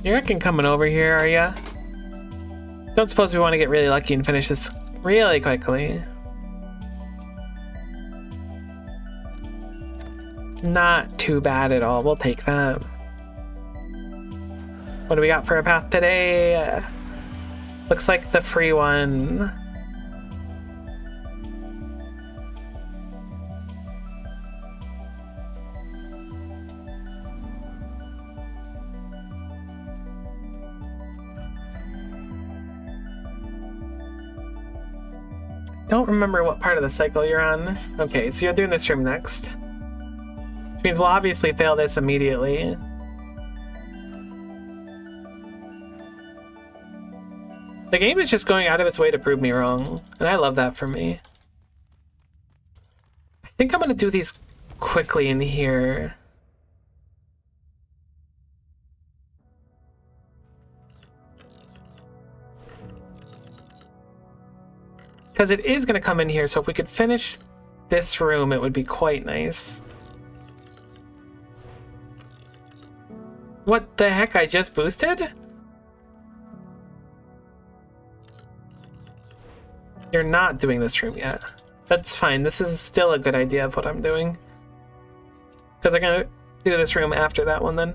You reckon coming over here, are ya? Don't suppose we want to get really lucky and finish this really quickly. Not too bad at all. We'll take that. What do we got for a path today? Looks like the free one. Don't remember what part of the cycle you're on. Okay, so you're doing this room next. Which means we'll obviously fail this immediately. The game is just going out of its way to prove me wrong, and I love that for me. I think I'm gonna do these quickly in here. Because it is going to come in here, so if we could finish this room, it would be quite nice. What the heck? I just boosted? You're not doing this room yet. That's fine. This is still a good idea of what I'm doing. Because I'm going to do this room after that one then.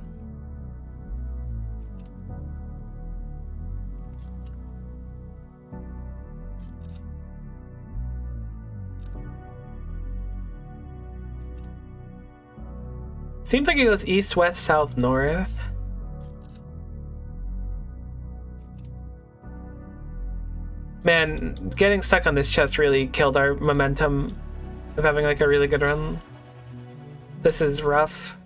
Seems like it goes east, west, south, north. Man, getting stuck on this chest really killed our momentum of having like a really good run. This is rough.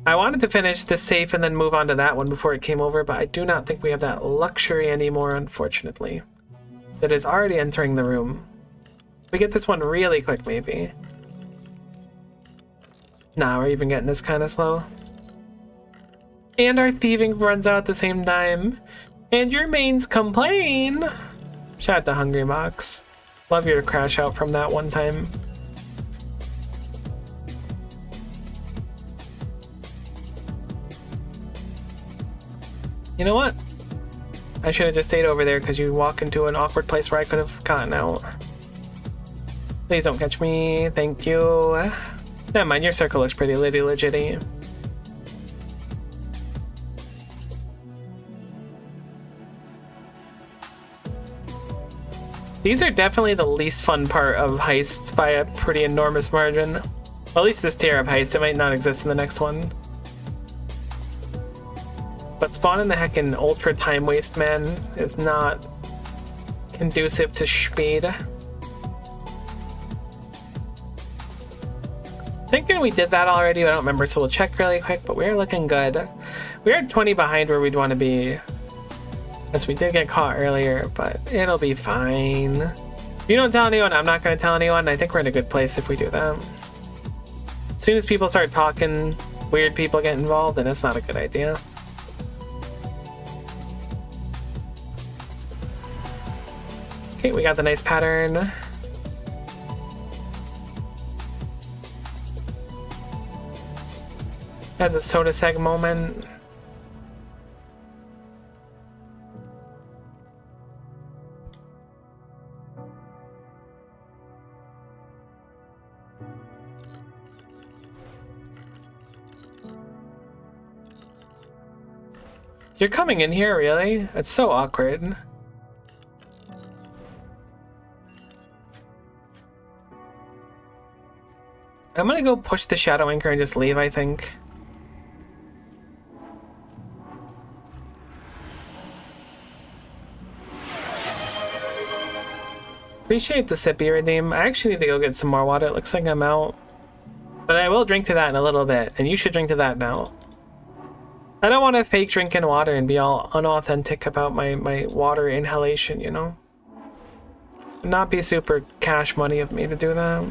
I wanted to finish this safe and then move on to that one before it came over, but I do not think we have that luxury anymore, unfortunately. It is already entering the room. We get this one really quick, maybe. Nah, we're even getting this kind of slow. And our thieving runs out at the same time. And your mains complain! Shout out to Hungry Mox. Love your crash out from that one time. You know what? I should have just stayed over there because you walk into an awkward place where I could have gotten out. Please don't catch me. Thank you. Never mind, your circle looks pretty legit-y. These are definitely the least fun part of heists by a pretty enormous margin. Well, at least this tier of heist. It might not exist in the next one. but spawning the heckin' ultra time waste, man, is not conducive to speed. Thinking we did that already, but I don't remember, so we'll check really quick, but we're looking good. We are 20 behind where we'd want to be. Yes, we did get caught earlier, but it'll be fine. If you don't tell anyone, I'm not going to tell anyone. I think we're in a good place if we do that. As soon as people start talking, weird people get involved, and it's not a good idea. Okay, we got the nice pattern. As a soda seg moment. You're coming in here, really? It's so awkward. I'm gonna go push the shadow anchor and just leave, I think. Appreciate the sippy redeem. I actually need to go get some more water. It looks like I'm out. But I will drink to that in a little bit, and you should drink to that now. I don't want to fake drinking water and be all unauthentic about my water inhalation, you know? It'd not be super cash money of me to do that.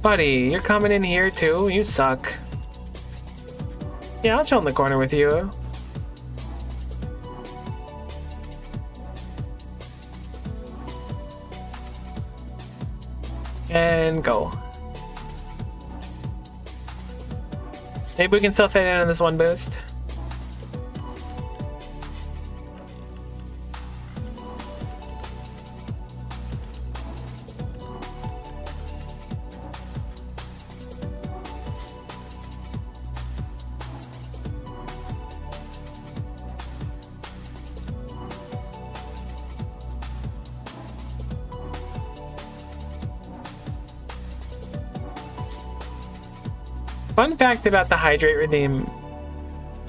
Buddy, you're coming in here too? You suck. Yeah, I'll chill in the corner with you. And go. Maybe we can still fit in on this one boost. Fun fact about the hydrate redeem.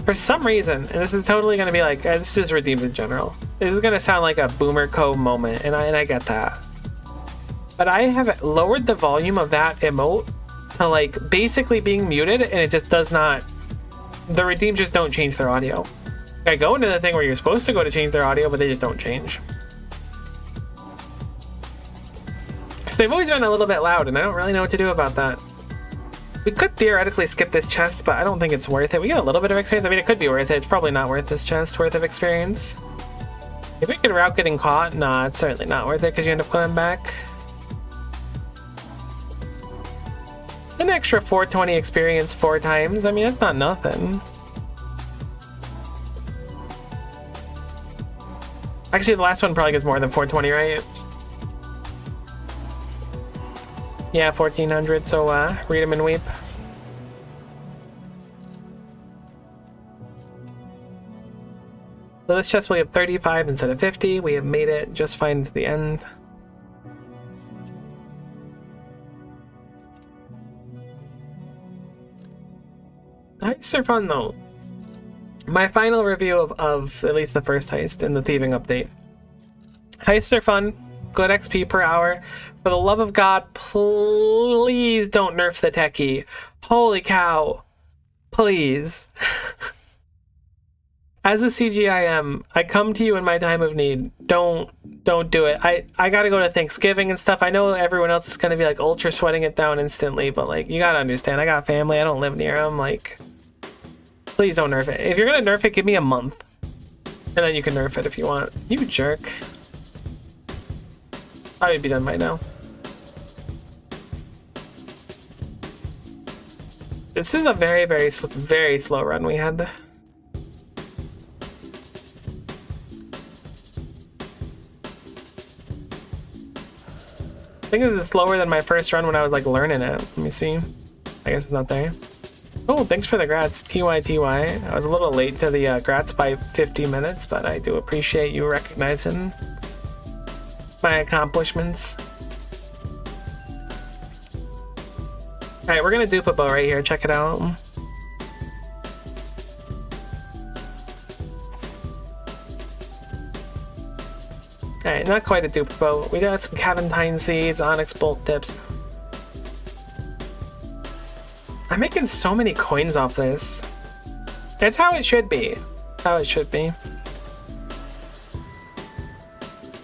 For some reason, and this is totally going to be like, this is redeemed in general. This is going to sound like a Boomer Co moment, and I get that. But I have lowered the volume of that emote to like basically being muted, and it just does not, the redeems just don't change their audio. I go into the thing where you're supposed to go to change their audio, but they just don't change. So they've always been a little bit loud, and I don't really know what to do about that. We could theoretically skip this chest, but I don't think it's worth it. We get a little bit of experience. I mean, it could be worth it. It's probably not worth this chest worth of experience. If we could route getting caught, nah, it's certainly not worth it because you end up coming back. An extra 420 experience 4 times. I mean, that's not nothing. Actually, the last one probably gets more than 420, right? Yeah, 1400, so read them and weep. So this chest will have 35 instead of 50. We have made it just fine to the end. Heists are fun though. My final review of at least the first heist in the thieving update. Heists are fun. Good XP per hour. For the love of God, please don't nerf the techie. Holy cow. Please. As a CGIM, I come to you in my time of need. Don't do it. I gotta go to Thanksgiving and stuff. I know everyone else is gonna be like ultra sweating it down instantly, but like, you gotta understand, I got family, I don't live near them. Like, please don't nerf it. If you're gonna nerf it, give me a month. And then you can nerf it if you want. You jerk. I would be done by now. This is a very, very slow run we had. I think this is slower than my first run when I was like learning it. Let me see. I guess it's not there. Oh, thanks for the grats, TYTY. I was a little late to the grats by 50 minutes, but I do appreciate you recognizing my accomplishments. Alright, we're gonna dupe a bow right here. Check it out. Alright, not quite a dupe boat. We got some Caventine seeds, onyx bolt tips. I'm making so many coins off this. It's how it should be. How it should be.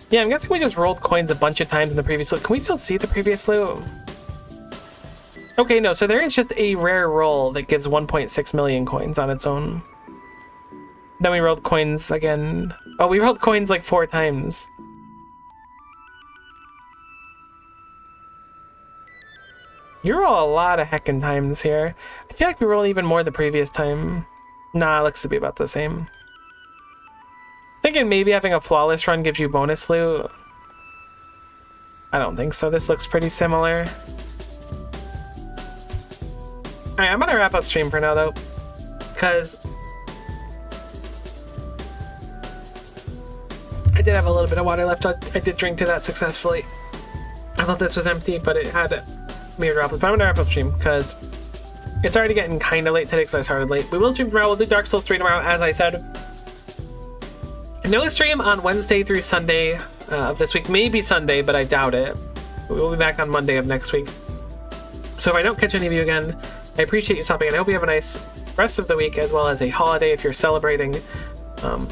Yeah, I'm guessing we just rolled coins a bunch of times in the previous loot. Can we still see the previous loot? Okay, no, so there is just a rare roll that gives 1.6 million coins on its own. Then we rolled coins again. Oh, we rolled coins like 4 times. You roll a lot of heckin' times here. I feel like we rolled even more the previous time. Nah, it looks to be about the same. Thinking maybe having a flawless run gives you bonus loot. I don't think so. This looks pretty similar. Alright, I'm gonna wrap up stream for now though, because I did have a little bit of water left. I did drink to that successfully. I thought this was empty, but it had mere droplets. But I'm gonna wrap up stream because it's already getting kind of late today because I started late. We will stream tomorrow. We'll do Dark Souls 3 tomorrow, as I said. No stream on Wednesday through Sunday of this week. Maybe Sunday, but I doubt it. We'll be back on Monday of next week. So if I don't catch any of you again, I appreciate you stopping in. I hope you have a nice rest of the week as well as a holiday if you're celebrating. And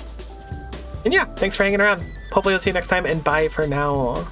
yeah, thanks for hanging around. Hopefully I'll see you next time, and bye for now.